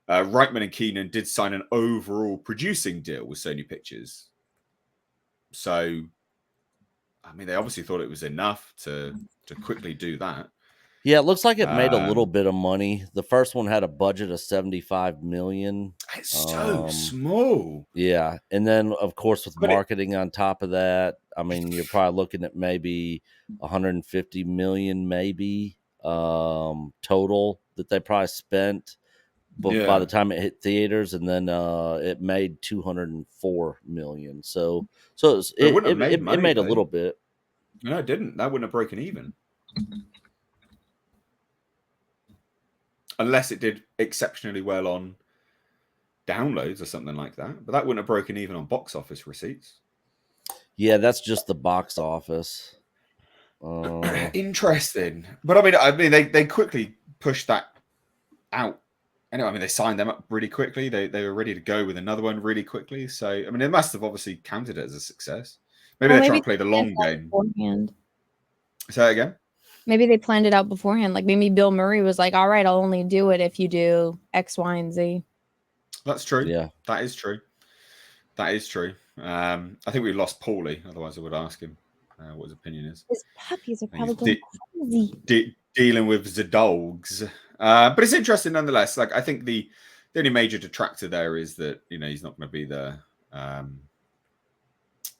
Reitman and Keenan did sign an overall producing deal with Sony Pictures. So, I mean, they obviously thought it was enough to quickly do that. Yeah, it looks like it made a little bit of money. The first one had a budget of $75 million. It's so small. Yeah, and then of course with marketing on top of that, I mean, you're probably looking at maybe 150 million, maybe total that they probably spent by the time it hit theaters, and then it made 204 million. So it wouldn't have made it money, made a though. little bit. No, it didn't. That wouldn't have broken even. Unless it did exceptionally well on downloads or something like that. But that wouldn't have broken even on box office receipts. Yeah, that's just the box office. Interesting. But I mean they quickly pushed that out. Anyway, I mean they signed them up really quickly. They were ready to go with another one really quickly. So I mean, they must have obviously counted it as a success. Maybe they're trying to play the long game. Beforehand. Say that again. Maybe they planned it out beforehand. Like maybe Bill Murray was like, "All right, I'll only do it if you do X, Y, and Z." That's true. Yeah, that is true. That is true. I think we lost Paulie. Otherwise, I would ask him what his opinion is. His puppies are probably going crazy. Dealing with the dogs. But it's interesting nonetheless. Like I think the only major detractor there is that he's not going to be the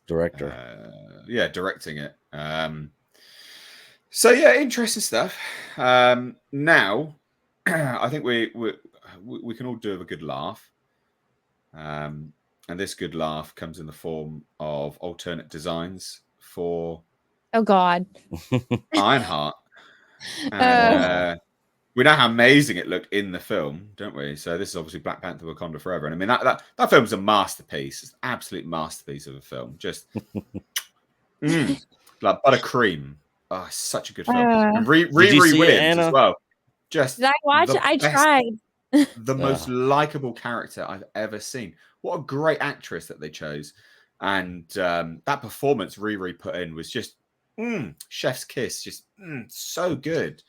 director. Directing it. So yeah, interesting stuff. Now, I think we can all do have a good laugh. And this good laugh comes in the form of alternate designs for oh god Ironheart. And we know how amazing it looked in the film, don't we? So this is obviously Black Panther: Wakanda Forever, and I mean that film's a masterpiece. It's an absolute masterpiece of a film. Just like buttercream. Oh, it's such a good film. And Riri Williams as well. Just did I watch it? I tried. The most likable character I've ever seen. What a great actress that they chose. And that performance Riri put in was just chef's kiss. Just so good.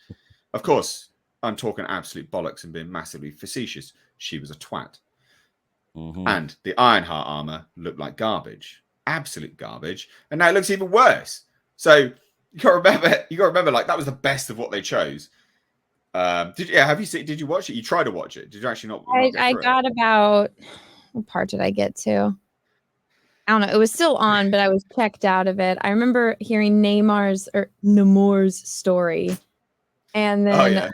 Of course, I'm talking absolute bollocks and being massively facetious. She was a twat. And the Ironheart armor looked like garbage. Absolute garbage. And now it looks even worse. So you got to remember, like that was the best of what they chose. Did you watch it? You tried to watch it. Did you actually not I got about, what part did I get to? I don't know. It was still on, but I was checked out of it. I remember hearing Namor's story. And then I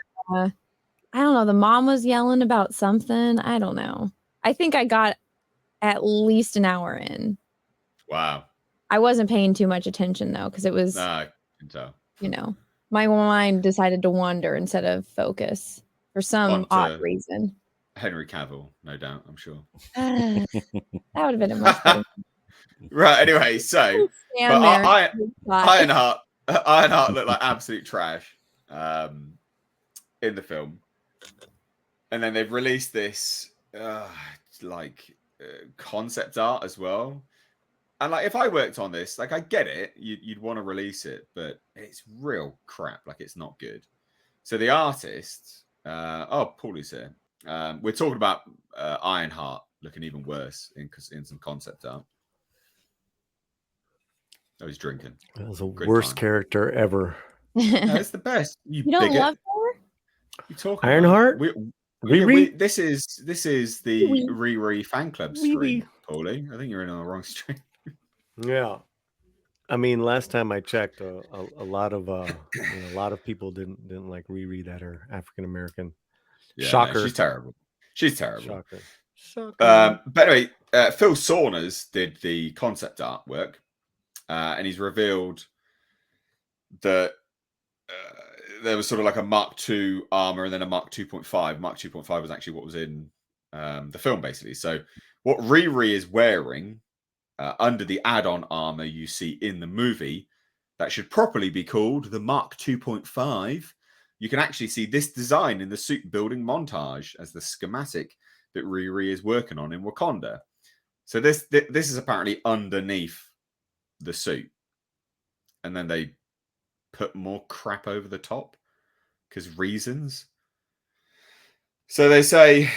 don't know, the mom was yelling about something. I don't know. I think I got at least an hour in. Wow. I wasn't paying too much attention though, because it was I can tell. My mind decided to wander instead of focus for some odd reason. Henry Cavill, no doubt, I'm sure. That would have been a much better. Right, anyway, so Ironheart looked like absolute trash in the film. And then they've released this concept art as well. And like, if I worked on this, like I get it, you'd want to release it, but it's real crap. Like it's not good. So the artist, Paulie's here. We're talking about Ironheart looking even worse in some concept art. Oh, he's drinking. That was the worst character ever. No, it's the best. You don't love her? You talking Ironheart? This is the Riri fan club stream, Paulie. I think you're in on the wrong stream. Yeah, I mean, last time I checked, a lot of people didn't like Riri that are African American. Yeah, shocker! No, she's terrible. She's terrible. Shocker. But anyway, Phil Saunders did the concept artwork, and he's revealed that there was sort of like a Mark II armor and then a Mark 2.5. Mark 2.5 was actually what was in the film, basically. So what Riri is wearing under the add-on armor you see in the movie, that should properly be called the Mark 2.5. You can actually see this design in the suit building montage as the schematic that Riri is working on in Wakanda. So this is apparently underneath the suit. And then they put more crap over the top because reasons. So they say,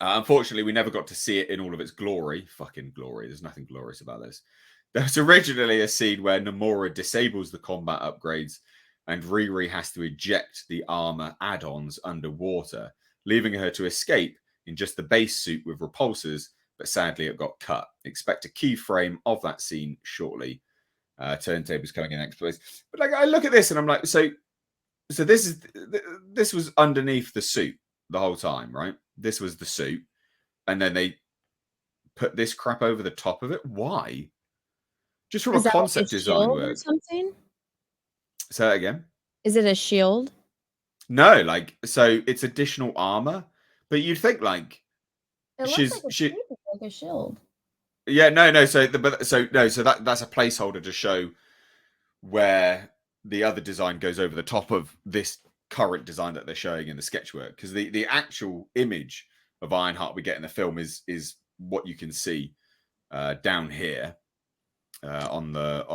unfortunately, we never got to see it in all of its glory. Fucking glory. There's nothing glorious about this. There was originally a scene where Namora disables the combat upgrades and Riri has to eject the armor add-ons underwater, leaving her to escape in just the base suit with repulsors, but sadly it got cut. Expect a keyframe of that scene shortly. Turntables coming in next place. But like, I look at this and I'm like, so So this was underneath the suit the whole time, right? This was the suit, and then they put this crap over the top of it. Why? Just from a Is that like concept a design shield or work. something? Say that again. Is it a shield? No, like, so it's additional armor, but you'd think like It looks like like a shield. Yeah, no. So that's a placeholder to show where the other design goes over the top of this current design that they're showing in the sketchwork, because the actual image of Ironheart we get in the film is what you can see down here on the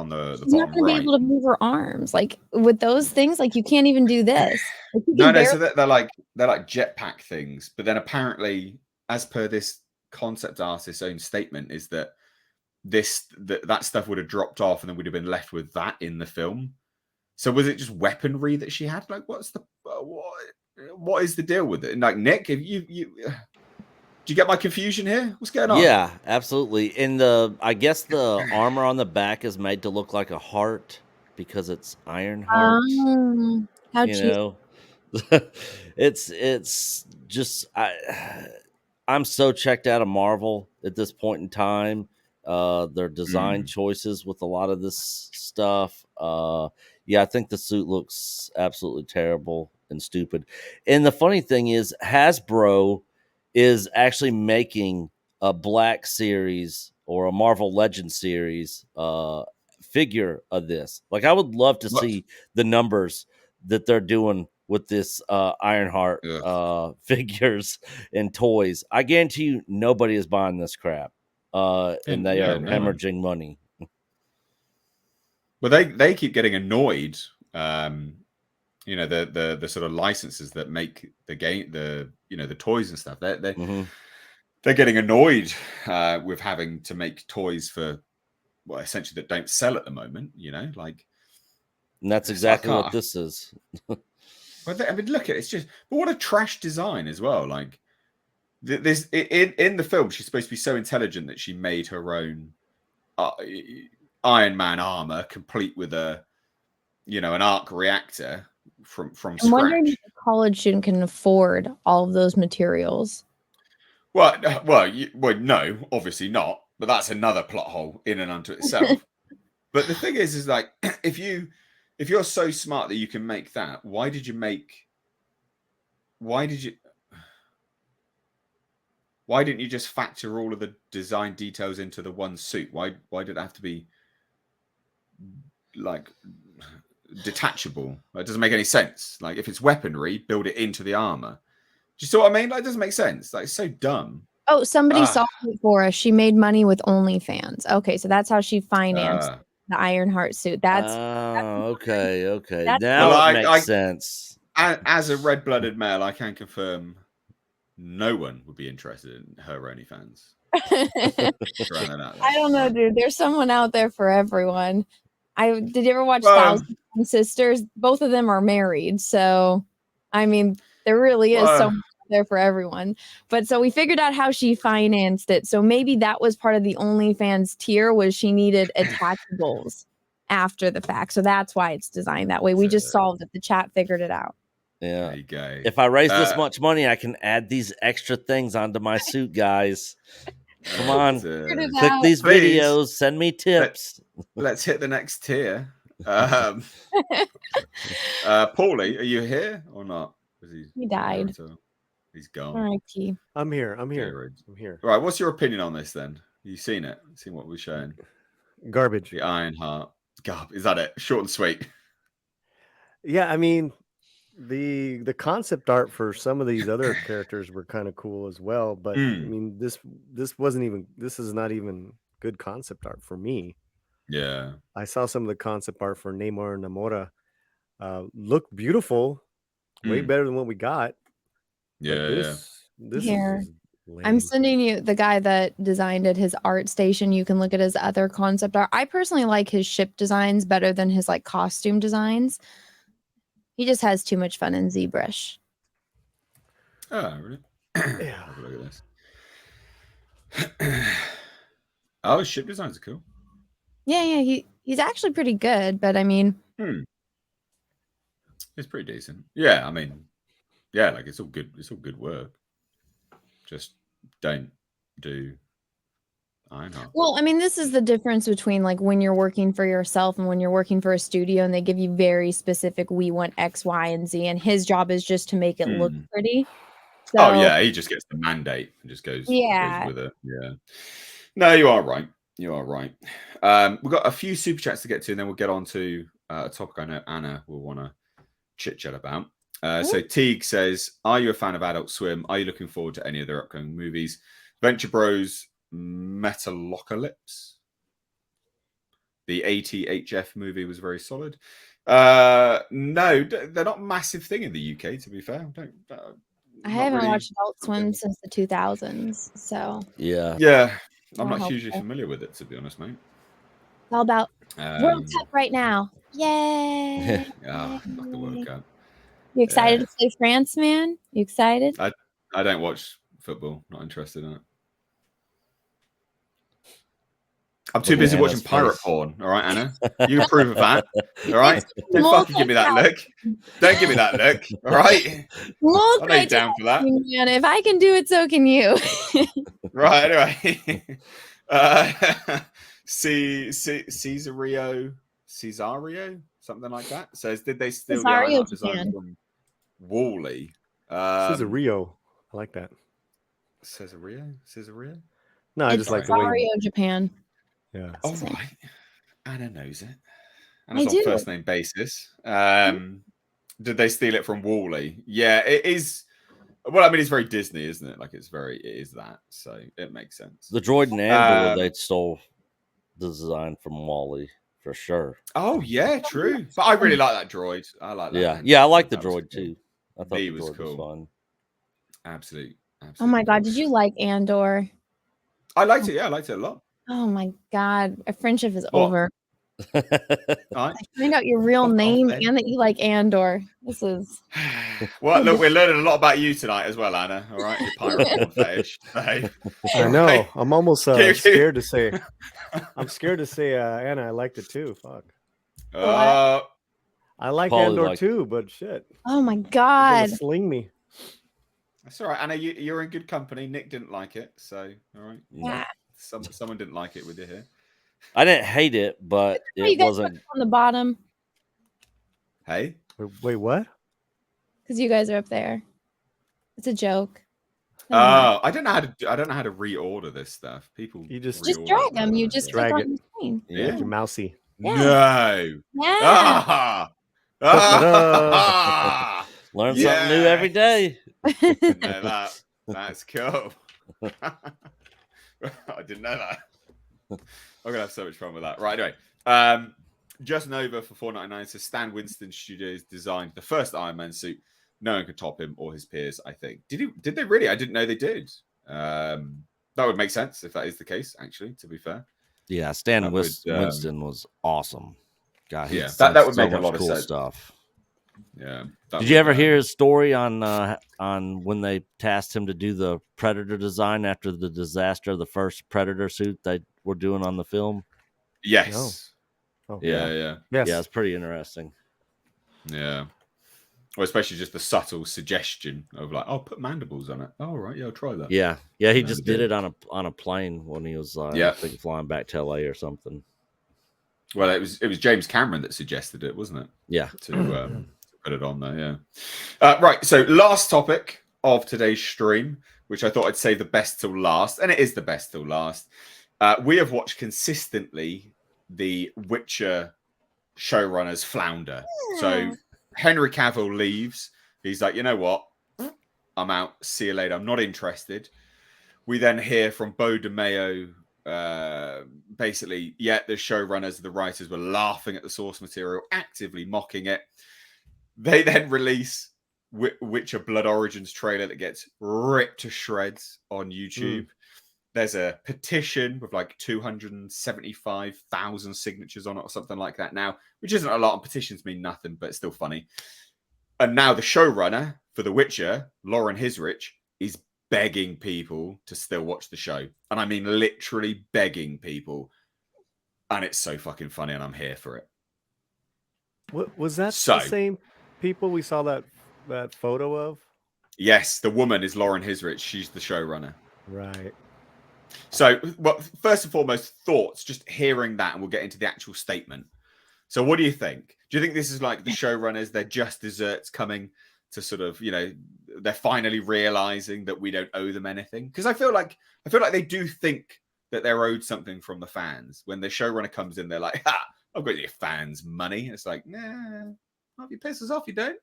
She's not bottom going to be right. able to move her arms. Like with those things, like you can't even do this. Like, you No, can so barely- they're like jetpack things, but then apparently, as per this concept artist's own statement, is that that stuff would have dropped off and then we'd have been left with that in the film. So was it just weaponry that she had? Like, what's the what is the deal with it? And like, Nick, if you do you get my confusion here? What's going on? Yeah, absolutely. And I guess the armor on the back is made to look like a heart because it's Ironheart. How You cheap. know, it's just I'm so checked out of Marvel at this point in time. Their design choices with a lot of this stuff. Yeah, I think the suit looks absolutely terrible and stupid. And the funny thing is, Hasbro is actually making a Black Series or a Marvel Legends series figure of this. Like, I would love to see the numbers that they're doing with this Ironheart figures and toys. I guarantee you nobody is buying this crap. And they are hemorrhaging money. Well, they keep getting annoyed. You know, the sort of licenses that make the game, the toys and stuff. They're getting annoyed with having to make toys for, well, essentially that don't sell at the moment. You know, like, and that's exactly what this is. But I mean, look at it. It's just, but what a trash design as well. Like, this in the film, she's supposed to be so intelligent that she made her own Iron Man armor, complete with an arc reactor from scratch. I'm wondering if a college student can afford all of those materials. Well, no, obviously not. But that's another plot hole in and unto itself. But the thing is like, if you're so smart that you can make that, why didn't you just factor all of the design details into the one suit? Why did it have to be like detachable? It doesn't make any sense. Like, if it's weaponry, build it into the armor. Do you see what I mean? Like, it doesn't make sense. Like, it's so dumb. Oh, somebody solved it for us. She made money with OnlyFans. Okay, so that's how she financed the Ironheart suit. That's okay. That's Now it makes sense. As a red-blooded male, I can confirm no one would be interested in her OnlyFans. I don't know, dude. There's someone out there for everyone. Did you ever watch Thousand Sisters? Both of them are married, so I mean, there really is someone out there for everyone. But so we figured out how she financed it. So maybe that was part of the OnlyFans tier, was she needed attachables after the fact. So that's why it's designed that way. We just solved it. The chat figured it out. Yeah. There you go. If I raise this much money, I can add these extra things onto my suit, guish. Come on, click these videos, send me tips. Let's hit the next tier. Paulie, are you here or not? He died. He's gone. R.I.P. I'm here. I'm here. All right, what's your opinion on this then? You seen it? Seen what we're showing? Garbage. The Ironheart. Is that it? Short and sweet. Yeah, I mean, the concept art for some of these other characters were kind of cool as well, but I mean, this is not even good concept art for me. Yeah, I saw some of the concept art for Namor and Namora. Looked beautiful, way better than what we got. This Here. is lame. I'm sending you the guy that designed it, his art station. You can look at his other concept art. I personally like his ship designs better than his like costume designs. He just has too much fun in ZBrush. Oh, really? Yeah. Have a look at this. Oh, ship designs are cool. Yeah, he's actually pretty good, but I mean, It's pretty decent. Yeah, I mean, yeah, like it's all good. It's all good work. Just don't do Ironheart. Well, I mean, this is the difference between like when you're working for yourself and when you're working for a studio and they give you very specific, we want X, Y, and Z, and his job is just to make it look pretty. So, Oh yeah, he just gets the mandate and just goes with it. Yeah. No, you are right. You are right. We've got a few super chats to get to, and then we'll get on to a topic I know Anna will want to chit chat about. So Teague says, "Are you a fan of Adult Swim? Are you looking forward to any of their upcoming movies? Venture Bros, Metalocalypse. The ATHF movie was very solid. No, they're not a massive thing in the UK. To be fair, I haven't watched Adult Swim since the 2000s, so yeah, I'm not hugely familiar with it, to be honest, mate. It's all about World Cup right now. Yay! Fuck the World Cup. You excited to play France, man? You excited? I don't watch football. Not interested in it. I'm too busy watching pirate porn. All right, Anna. You approve of that. All right. Don't fucking give me that look. Don't give me that look. All right. I know you're down for that. Man, if I can do it, so can you. Right. Anyway. Cesario, something like that. Says, did they steal the Ironheart design from Wall-E? Cesario. I like that. Cesario? No, I just like the way. Cesario, Japan. Yeah. All right. Anna knows it. I do. On first name basis. Did they steal it from Wall-E? Yeah, it is. Well, I mean, it's very Disney, isn't it? Like, it is that. So it makes sense. The droid and Andor, they stole the design from Wall-E for sure. Oh, yeah, true. But I really like that droid. I like that. Yeah, I like the droid too. I thought he the was droid cool. was fun. Absolutely. Oh my God, did you like Andor? I liked it. Yeah, I liked it a lot. Oh my God, a friendship is over. Right. I find out your real name and that you like Andor. This is. Well, look, we're learning a lot about you tonight as well, Anna. All right, your pirate porn fetish. I know. I'm almost scared to say. I'm scared to say, Anna, I liked it too. Fuck. I like Andor too, but shit. Oh my God. Sling me. That's all right, Anna. You're in good company. Nick didn't like it, so all right. Yeah. Someone didn't like it with you here. I didn't hate it, but it wasn't on the bottom. Hey, wait, what? Because you guys are up there. It's a joke. Oh, I don't know how to reorder this stuff. People, you just drag them. You just drag click it. on the screen. Yeah, your mousey. Yeah. No. Yeah. Learn something new every day. No, that's cool. I didn't know that. I'm gonna have so much fun with that. Right, anyway. Just Nova for $4.99 says Stan Winston Studios designed the first Iron Man suit. No one could top him or his peers, I think. Did they really? I didn't know they did. That would make sense if that is the case, actually, to be fair. Yeah, Stan Winston was awesome. God, that would make a lot of sense. Stuff. Yeah. Did you ever hear his story on when they tasked him to do the Predator design after the disaster of the first Predator suit they were doing on the film? Yes. No. Oh. Yeah. Yes. Yeah, it's pretty interesting. Yeah. Or especially just the subtle suggestion of like, oh, put mandibles on it. Oh, right, yeah, I'll try that. Yeah, he just did it on a plane when he was I think flying back to LA or something. Well, it was James Cameron that suggested it, wasn't it? Yeah. To put it on there, yeah. Right, so last topic of today's stream, which I thought I'd save the best till last, and it is the best till last. We have watched consistently the Witcher showrunners flounder. So Henry Cavill leaves. He's like, you know what? I'm out. See you later. I'm not interested. We then hear from Beau DeMayo. Basically, the showrunners, the writers were laughing at the source material, actively mocking it. They then release Witcher Blood Origins trailer that gets ripped to shreds on YouTube. There's a petition with like 275,000 signatures on it or something like that now, which isn't a lot, and petitions mean nothing, but it's still funny. And now the showrunner for The Witcher, Lauren Hisrich, is begging people to still watch the show. And I mean literally begging people. And it's so fucking funny, and I'm here for it. What was that the same? people we saw that photo of? Yes, the woman is Lauren Hisrich. She's the showrunner. Right. So, well, first and foremost, thoughts, just hearing that, and we'll get into the actual statement. So what do you think? Do you think this is like the showrunners, they're just desserts coming to sort of, they're finally realizing that we don't owe them anything? Because I feel like they do think that they're owed something from the fans. When the showrunner comes in, they're like, ha, I've got your fans' money. And it's like, nah, if you piss us off, you don't.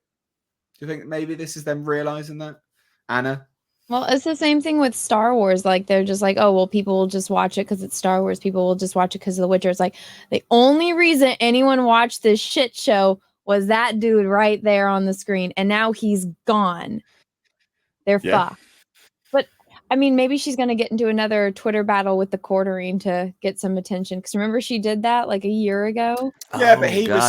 Do you think maybe this is them realizing that? Anna? Well, it's the same thing with Star Wars. Like, they're just like, oh, well, people will just watch it because it's Star Wars. People will just watch it because of The Witcher. It's like, the only reason anyone watched this shit show was that dude right there on the screen. And now he's gone. They're fucked. But, I mean, maybe she's going to get into another Twitter battle with the quartering to get some attention. Because remember, she did that like a year ago? Yeah, but he was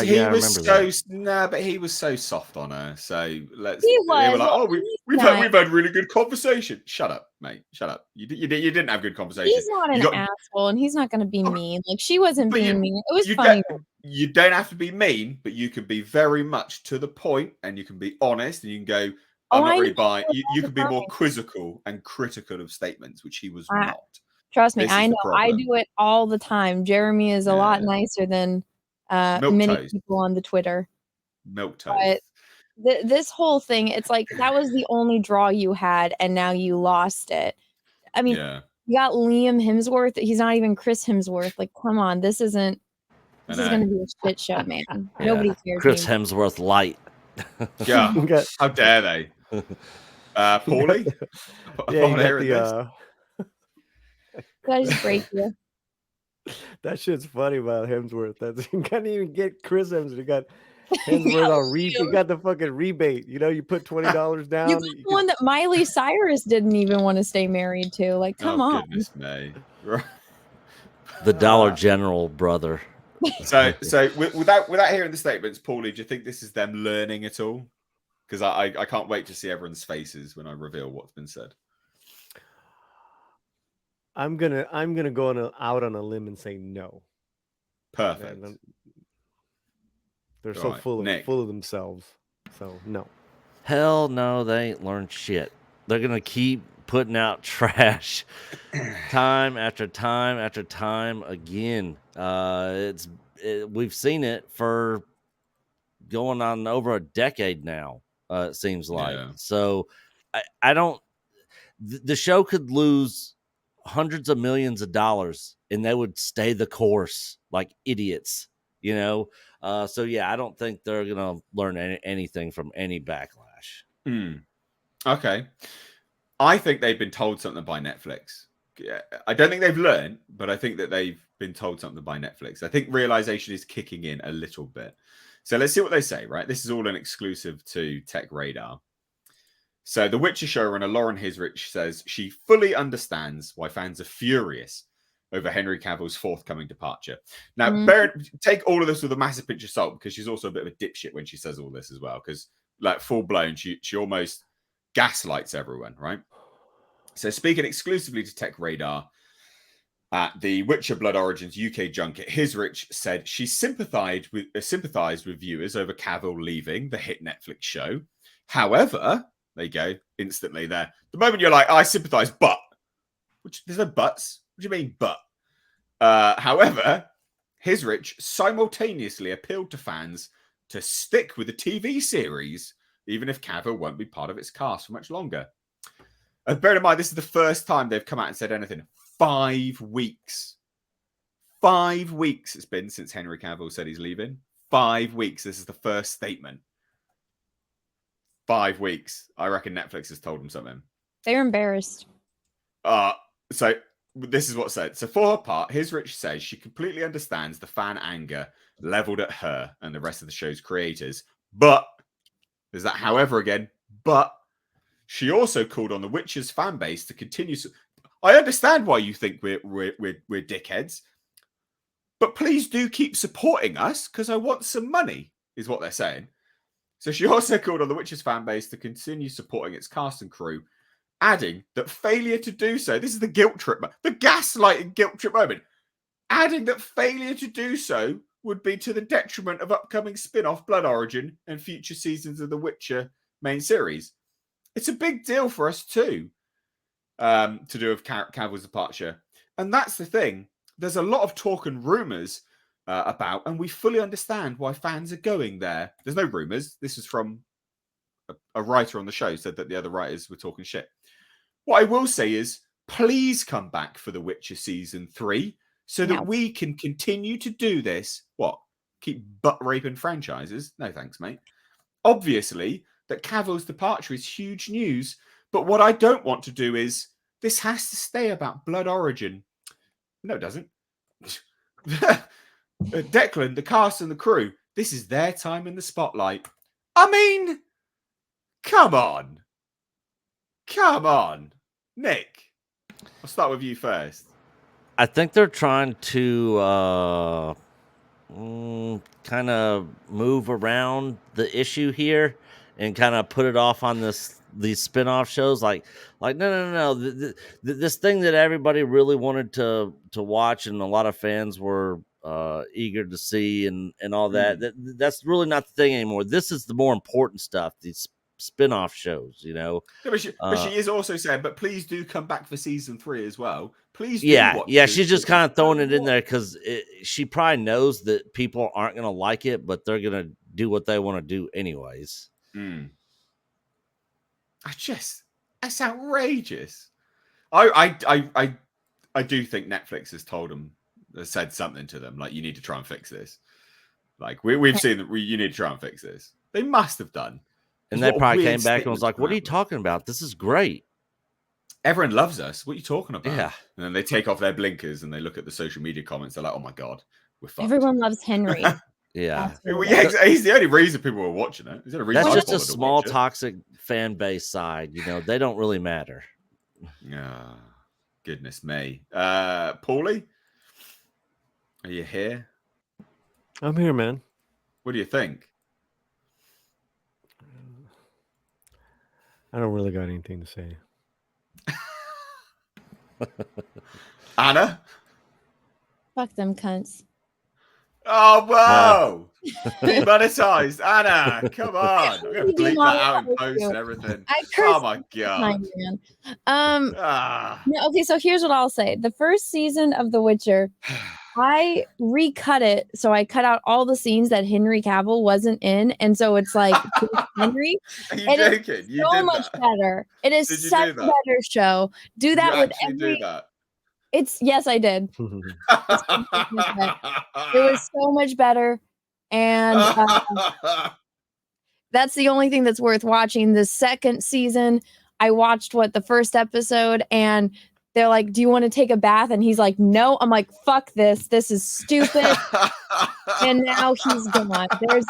so soft on her. So He they was. were like, Well, oh, we've had really good conversation. Shut up, mate. Shut up. You didn't have good conversation. He's not an asshole, and he's not going to be mean. Like, she wasn't being mean. It was funny. You don't have to be mean, but you can be very much to the point, and you can be honest, and you can go, I'm not really buying. You can be more quizzical and critical of statements, which he was not. Trust me, I know. I do it all the time. Jeremy is a lot nicer than many people on the Twitter. Milk toast. But this whole thing, it's like that was the only draw you had, and now you lost it. I mean, you got Liam Hemsworth. He's not even Chris Hemsworth. Like, come on, this is going to be a shit show, man. Nobody cares. Chris Hemsworth light. Yeah, how dare they? Paulie? Yeah, Could I just break you? That shit's funny about Hemsworth. You can't even get Chris Hemsworth. You got Hemsworth on rebate. You got the fucking rebate. You put $20 down. You got the one that Miley Cyrus didn't even want to stay married to. Like, come on. Goodness me. The Dollar General brother. So without hearing the statements, Paulie, do you think this is them learning at all? Because I can't wait to see everyone's faces when I reveal what's been said. I'm gonna go out on a limb and say no. Perfect. They're so full of themselves. So no. Hell no, they ain't learned shit. They're gonna keep putting out trash time after time after time again. We've seen it for going on over a decade now. It seems like. So I don't. The show could lose hundreds of millions of dollars and they would stay the course like idiots, So yeah, I don't think they're gonna learn anything from any backlash. Okay, I think they've been told something by Netflix. I don't think they've learned, but I think that they've been told something by Netflix. I think realization is kicking in a little bit. So let's see what they say, right? This is all an exclusive to Tech Radar. So The Witcher showrunner Lauren Hisrich says she fully understands why fans are furious over Henry Cavill's forthcoming departure. Now, take all of this with a massive pinch of salt, because she's also a bit of a dipshit when she says all this as well, because like full blown, she almost gaslights everyone, right? So speaking exclusively to Tech Radar, at the Witcher Blood Origins UK junket, Hisrich said she sympathized with viewers over Cavill leaving the hit Netflix show. However, there you go, instantly there. The moment you're like, I sympathize, but there's no buts. What do you mean, but? However, Hisrich simultaneously appealed to fans to stick with the TV series, even if Cavill won't be part of its cast for much longer. Bear in mind, this is the first time they've come out and said anything. 5 weeks. 5 weeks it's been since Henry Cavill said he's leaving. 5 weeks. This is the first statement. 5 weeks. I reckon Netflix has told them something. They're embarrassed. So this is what's said. So for her part, Hisrich says she completely understands the fan anger leveled at her and the rest of the show's creators. But there's that however again. But she also called on the Witcher's fan base to continue. I understand why you think we're dickheads, but please do keep supporting us because I want some money, is what they're saying. So she also called on the Witcher's fan base to continue supporting its cast and crew, adding that failure to do so, this is the guilt trip, the gaslighting guilt trip moment, adding that failure to do so would be to the detriment of upcoming spin-off Blood Origin and future seasons of the Witcher main series. It's a big deal for us too, to do with Cavill's departure. And that's the thing. There's a lot of talk and rumors about, and we fully understand why fans are going there. There's no rumors. This is from a writer on the show said that the other writers were talking shit. What I will say is, please come back for The Witcher season 3 so that we can continue to do this. What? Keep butt raping franchises? No thanks, mate. Obviously, that Cavill's departure is huge news, but what I don't want to do is, this has to stay about Blood Origin. No, it doesn't. Declan, the cast and the crew, this is their time in the spotlight. I mean, come on. Come on. Nick, I'll start with you first. I think they're trying to kind of move around the issue here and kind of put it off on these spin-off shows. Like no. This thing that everybody really wanted to watch and a lot of fans were eager to see and all that. That's really not the thing anymore. This is the more important stuff. These spin-off shows, you know. Yeah, but she is also saying, but please do come back for season 3 as well. Please do yeah, she's just kind of throwing it in there because she probably knows that people aren't going to like it, but they're going to do what they want to do anyways. That's outrageous. I do think Netflix has told them, said something to them, like, you need to try and fix this. Like, we've seen that you need to try and fix this. They must have done. And they probably came back and was like, what are you talking about? This is great. Everyone loves us. What are you talking about? Yeah. And then they take off their blinkers and they look at the social media comments. They're like, oh my God, we're fucked. Everyone loves Henry. Yeah. He's the only reason people were watching it. That's just a small toxic fan base side. You know, they don't really matter. Oh, goodness me. Paulie, are you here? I'm here, man. What do you think? I don't really got anything to say. Anna? Fuck them cunts. Oh, whoa! Demonetized. Anna, come on. I'm going to bleep that out in post and everything. Oh, my God. No, okay, so here's what I'll say. The first season of The Witcher, I recut it, so I cut out all the scenes that Henry Cavill wasn't in, and so it's like Henry. Are you joking? You so much better. It is such a better show. Do that with every. Do that? Yes, I did. It was so much better, and that's the only thing that's worth watching. The second season, I watched the first episode, and they're like, do you want to take a bath? And he's like, no. I'm like, fuck this. This is stupid. And now he's gone. There's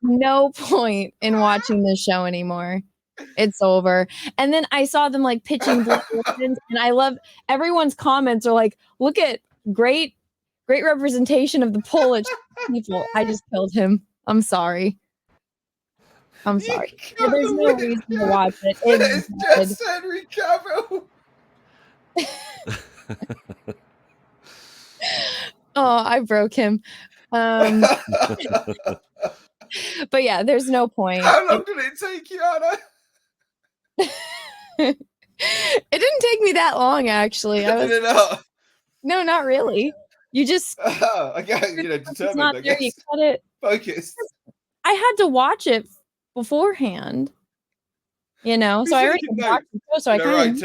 no point in watching this show anymore. It's over. And then I saw them like pitching Blue Ribbons, and I love everyone's comments are like, look at great representation of the Polish people. I just killed him. I'm sorry. There's no reason to watch it. It's just Henry Cavill. Oh, I broke him. But yeah, there's no point. How long did it take you, Anna? It didn't take me that long, actually. Did it not? No, not really. You just determined. Not there, you cut it. Focused. I had to watch it beforehand. You know, so I already watched the show, so I kind of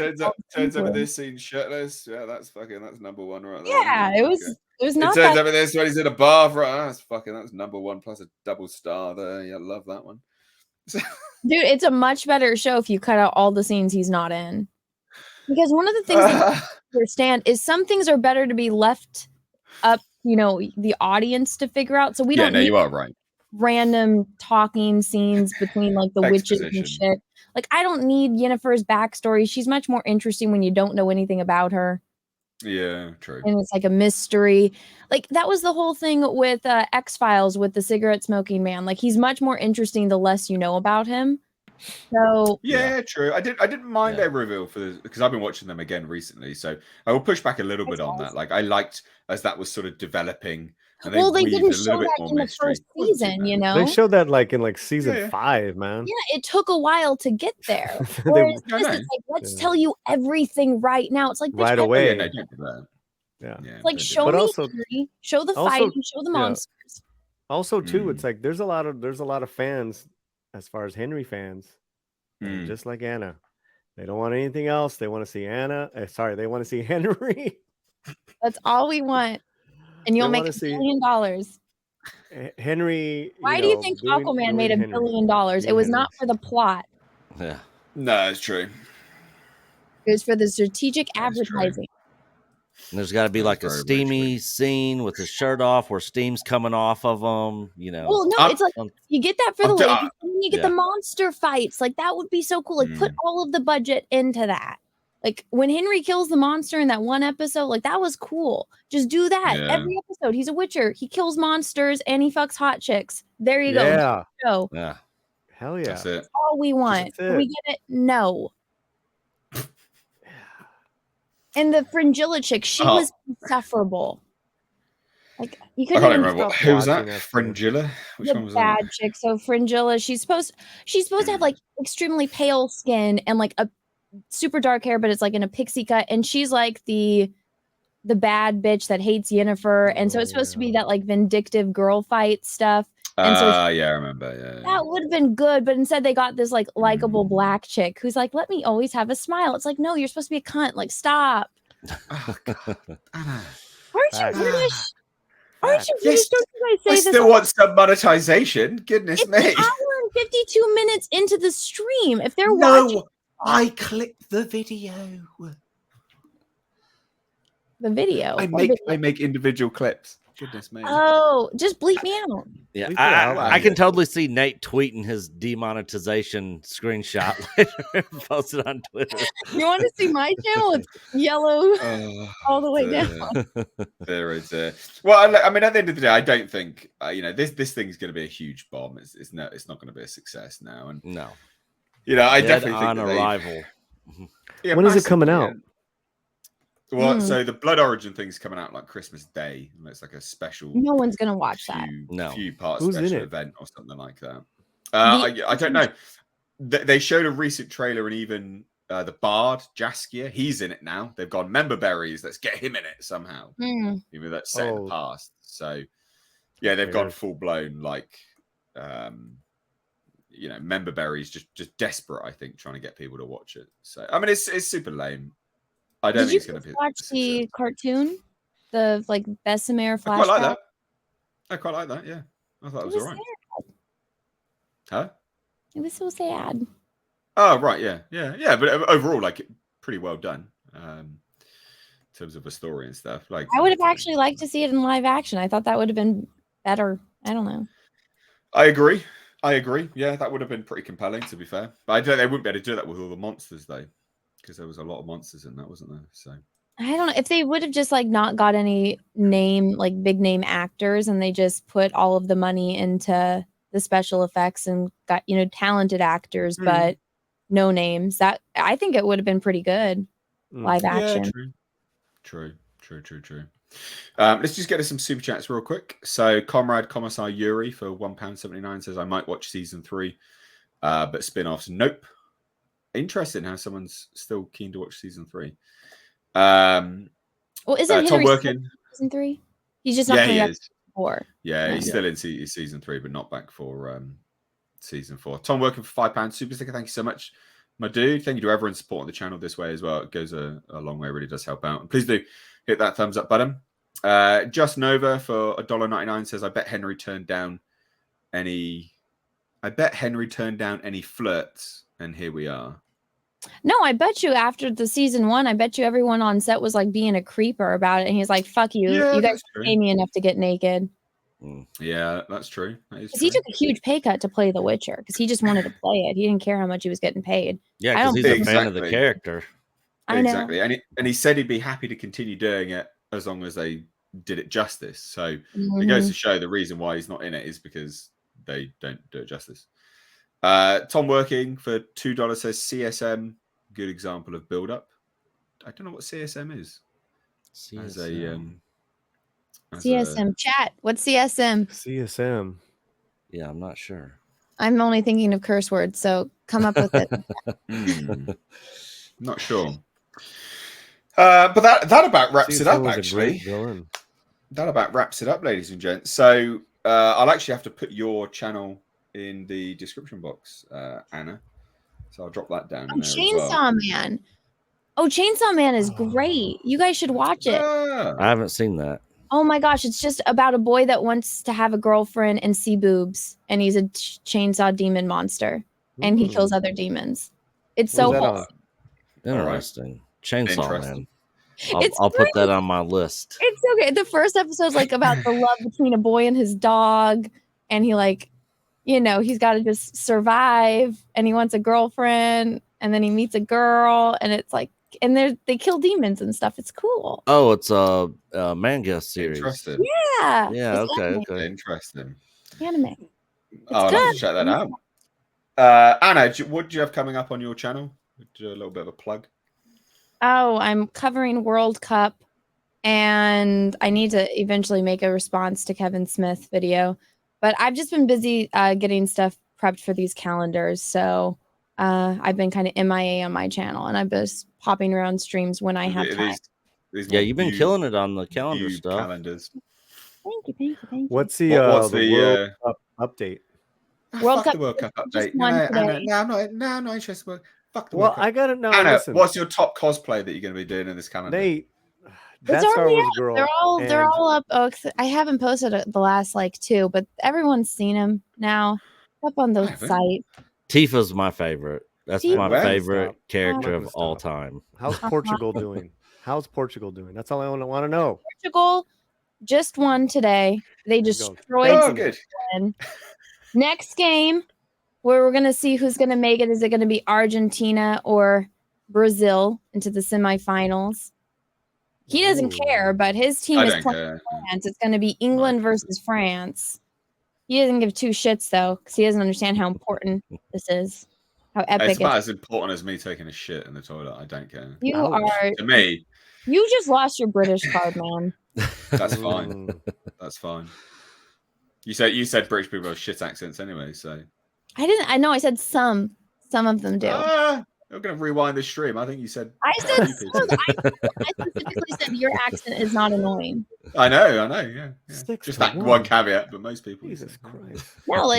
turns up at this scene shirtless. Yeah, that's number one right there. Yeah, it was not. It turns up at this when he's in a bath, right? That's number one plus a double star there. Yeah, love that one. Dude, it's a much better show if you cut out all the scenes he's not in. Because one of the things that I understand is some things are better to be left up, the audience to figure out. So we don't need you are right. Random talking scenes between like the witches and shit. Like, I don't need Yennefer's backstory. She's much more interesting when you don't know anything about her. Yeah, true. And it's like a mystery. Like, that was the whole thing with X-Files with the cigarette smoking man. Like, he's much more interesting the less you know about him. So yeah, true. I didn't mind their reveal for this because I've been watching them again recently. So I will push back a little bit on that. Like, I liked as that was sort of developing And Well, they weaved didn't a show little bit that more in the mystery. first Wasn't too season, you bad. know? They showed that like in like season Yeah. 5, man. Yeah, it took a while to get there. They- Whereas I this know. is like, let's Yeah. tell you everything right now. It's like, bitch, Right Oh, away. yeah, no, don't do that. Yeah. Yeah, it's like, don't do show that. But me also- Henry, show the also, fighting, show the yeah. monsters. Also, too, Mm. it's like there's a lot of fans, as far as Henry fans, that are Mm. just like Anna. They don't want anything else. They want to see Anna. They want to see Henry. That's all we want. And you'll They make wanna $1 see- billion. Henry. Why do you think Aquaman made $1 Henry. billion? It Doing was Henry. not for the plot. Yeah. No, it's true. It was for the strategic That is true. advertising. And there's got to be That's like a very, very steamy scene with his shirt off where steam's coming off of him, you know. Well, no, I'm- it's like you get that for the I'm d- ladies, and then you get yeah. the monster fights. Like that would be so cool. Like put all of the budget into that. Like when Henry kills the monster in that one episode, like that was cool. Just do that Yeah. every episode. He's a witcher. He kills monsters and he fucks hot chicks. There you go. Yeah. Show. Yeah. Hell yeah. That's it. All we want. That's Do we it. get it? No. And the Fringilla chick, she Oh. was insufferable. Like you I couldn't can't even remember Stop who was that. watching that Fringilla. Which the one was bad that? chick. So Fringilla, she's supposed to have like extremely pale skin and like a super dark hair, but it's like in a pixie cut. And she's like the bad bitch that hates Yennefer. And so it's supposed to be that like vindictive girl fight stuff. And so Yeah, I remember. Yeah. that would have been good, but instead they got this like likable black chick who's like, let me always have a smile. It's like, no, you're supposed to be a cunt. Like, stop. Oh, God. Anna. Aren't you Facts. British? Aren't you Yes, British? Don't you I guys say this? still want some monetization. Goodness It's me. an hour and 52 minutes into the stream. If they're watching No, I clicked the video. the video. I make individual clips. Goodness me. Oh, just bleep me out. Yeah. Leave it out. I can totally see Nate tweeting his demonetization screenshot later and post it on Twitter. You want to see my channel? It's yellow Oh, all the way dear. down. There is well, I mean, at the end of the day, I don't think this thing's going to be a huge bomb. It's not going to be a success now, and No. I Dead definitely think on that arrival. yeah, When is it massively, coming yeah. out? Well, so the Blood Origin thing's coming out like Christmas Day, and it's like a special No one's gonna watch that. few part Who's in special it? event or something like that. I don't know. They showed a recent trailer, and even the Bard Jaskier, he's in it now. They've gone member berries. Let's get him in it somehow. Even though that's set in the past. So yeah, they've gone full blown like member berries, just desperate. I think trying to get people to watch it. So I mean, it's super lame. I don't think it's going to be. Watch the cartoon, the like Bessemer flashback. I quite like that. I quite like that. Yeah, I thought it was alright. Huh? It was so sad. Oh right, yeah. But overall, like, pretty well done in terms of a story and stuff. Like, I would have actually liked to see it in live action. I thought that would have been better. I don't know. I agree. Yeah, that would have been pretty compelling, to be fair. But I don't. They wouldn't be able to do that with all the monsters, though, because there was a lot of monsters in that, wasn't there? So I don't know if they would have just like not got any big name actors, and they just put all of the money into the special effects and got talented actors, but no names. That I think it would have been pretty good live action. Yeah, true. Let's just get to some super chats real quick. So, Comrade Commissar Yuri for £1.79 says, "I might watch season 3, but spin-offs, nope." Interesting how someone's still keen to watch season 3. Well, isn't Tom Henry Working season 3? He's just not coming back to 4. Yeah, he's still in season 3, but not back for season 4. Tom Working for £5 super sticker. Thank you so much, my dude. Thank you to everyone supporting the channel this way as well. It goes a long way. It really does help out. And please do hit that thumbs up button. Just Nova for $1.99 says, "I bet Henry turned down any flirts, and here we are." No, I bet you after the season 1, I bet you everyone on set was like being a creeper about it, and he's like, "Fuck you, Yeah, you guys that's true. pay me enough to get naked." Yeah, that's true. Because he took a huge pay cut to play The Witcher, because he just wanted to play it. He didn't care how much he was getting paid. Yeah, I because don't he's a think- fan of the character. I know. Exactly, and he said he'd be happy to continue doing it as long as they did it justice. So it goes to show the reason why he's not in it is because they don't do it justice. Tom Working for $2 says, "CSM, good example of build up." I don't know what CSM is. As a CSM chat. What's CSM? CSM. Yeah, I'm not sure. I'm only thinking of curse words, so come up with it. Not sure. But that about wraps it up, CSM was actually. a great villain. That about wraps it up, ladies and gents. So I'll actually have to put your channel in the description box, Anna. So I'll drop that down in there as well. Chainsaw Man. Oh, Chainsaw Man is great. You guys should watch it. I haven't seen that. Oh my gosh, it's just about a boy that wants to have a girlfriend and see boobs, and he's a chainsaw demon monster, and he kills other demons. It's so wholesome. Interesting. Chainsaw Man. It's I'll put that on my list. It's okay. The first episode's like about the love between a boy and his dog, and he he's got to just survive, and he wants a girlfriend, and then he meets a girl, and it's like, and they kill demons and stuff. It's cool. Oh, it's a manga series. Interesting. Yeah. Yeah. Anime. Okay. Interesting. Anime. I'll have to check that out. Anna, what do you have coming up on your channel? Do a little bit of a plug. Oh, I'm covering World Cup, and I need to eventually make a response to Kevin Smith video, but I've just been busy getting stuff prepped for these calendars. So I've been kind of MIA on my channel, and I'm just popping around streams when I have time. Yeah, you've been killing it on the calendar stuff. Calendars. Thank you. What's the World Cup update? World Cup update. No, I'm not interested. Fuck the World Cup. I gotta know. Anna, listen, what's your top cosplay that you're going to be doing in this calendar? Nate, that's Star Wars girl. They're all up. Oh, I haven't posted the last 2, but everyone's seen them now. Up on the site. Tifa's my favorite. That's my favorite character of all time. How's Portugal doing? That's all I want to know. Portugal just won today. They destroyed. Good. Next game, where we're going to see who's going to make it. Is it going to be Argentina or Brazil into the semifinals? He doesn't care, but his team is playing France. It's going to be England versus France. He doesn't give two shits, though, because he doesn't understand how important this is. How epic it's about as important as me taking a shit in the toilet. I don't care. To me. You just lost your British card, man. That's fine. That's fine. You said British people have shit accents anyway, so. I didn't. I know. I said some. Some of them do. I'm going to rewind this stream. I think you said. I said some. I specifically said your accent is not annoying. I know. Yeah. Just that one caveat, but most people. Jesus Christ. No,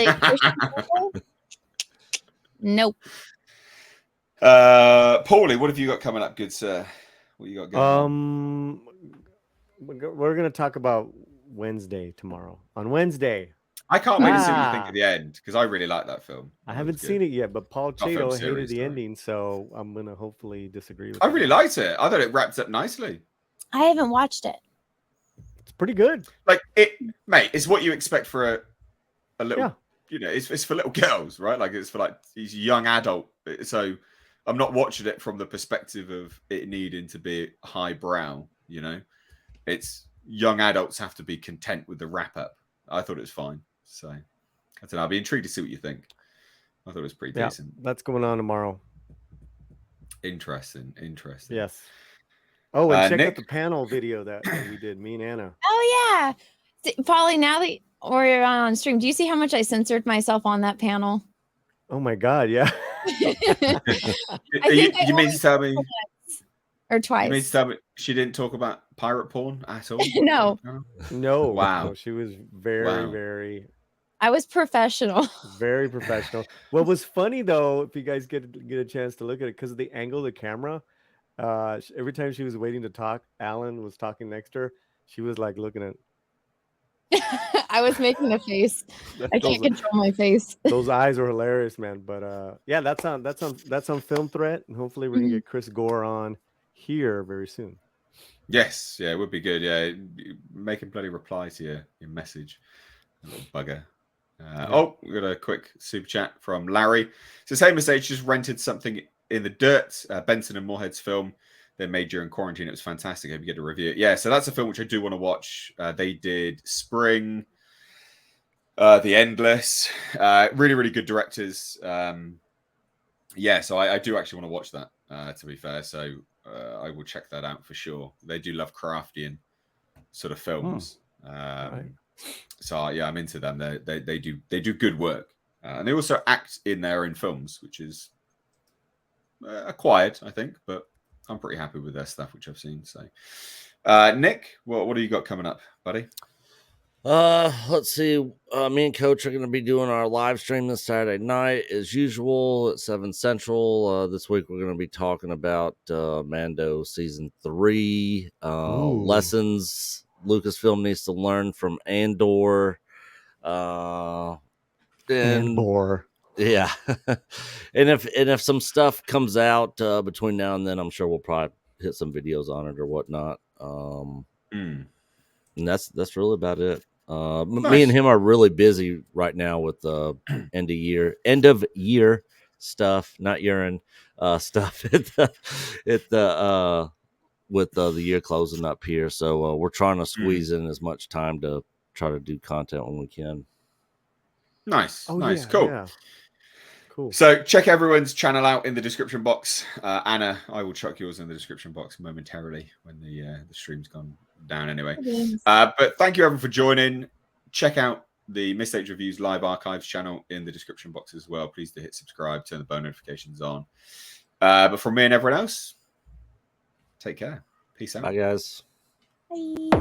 nope. Paulie, what have you got coming up, good sir? What you got going on? We're going to talk about Wednesday tomorrow. On Wednesday. I can't wait to see what you think at the end, because I really like that film. I haven't seen it yet, but Paul Chato hated the ending, so I'm going to hopefully disagree with I really liked it. I thought it wrapped up nicely. I haven't watched it. It's pretty good. Like, mate, it's what you expect for a little, it's for little girls, right? Like, it's for these young adult. So I'm not watching it from the perspective of it needing to be highbrow, It's young adults have to be content with the wrap up. I thought it was fine. So I don't know. I'll be intrigued to see what you think. I thought it was pretty decent. That's going on tomorrow. Interesting. Yes. Oh, and check out the panel video that we did, me and Anna. Oh yeah, Polly. Now that we're on stream, do you see how much I censored myself on that panel? Oh my God, yeah. You mean to tell me? Or twice. You mean to tell me she didn't talk about pirate porn at all? No. Wow. No, she was very. I was professional. Very professional. What was funny though, if you guys get a chance to look at it, because of the angle of the camera, every time she was waiting to talk, Alan was talking next to her. She was like looking at. I was making a face. I can't control my face. Those eyes are hilarious, man. But yeah, that's on Film Threat, and hopefully we're gonna get Chris Gore on here very soon. Yes, it would be good. Yeah, make him bloody reply to your message, little bugger. We got a quick super chat from Larry. So same message, just rented something in the dirt. Benson and Moorhead's film they made during quarantine. It was fantastic. Hope you get to review it. Yeah, so that's a film which I do want to watch. They did Spring, The Endless. Really, really good directors. So I do actually want to watch that, to be fair. So I will check that out for sure. They do Lovecraftian sort of films. Right. So yeah, I'm into them. They do good work, and they also act in their own films, which is acquired, I think, but I'm pretty happy with their stuff, which I've seen. So, Nick, what do you got coming up, buddy? Let's see. Me and Coach are going to be doing our live stream this Saturday night as usual at 7 Central. This week we're going to be talking about Mando season 3, lessons Lucasfilm needs to learn from Andor. And Andor. Yeah. and if some stuff comes out between now and then, I'm sure we'll probably hit some videos on it or whatnot. And that's really about it. Nice. Me and him are really busy right now with end of year stuff, not urine stuff with the year closing up here. So we're trying to squeeze in as much time to try to do content when we can. Nice. Oh, nice. yeah, Cool. yeah. Cool. So check everyone's channel out in the description box. Anna, I will chuck yours in the description box momentarily when the stream's gone down anyway. But thank you everyone for joining. Check out the Mistakes Reviews live archives channel in the description box as well. Please do hit subscribe, turn the bell notifications on. But from me and everyone else, take care. Peace out. Bye, guys. Bye.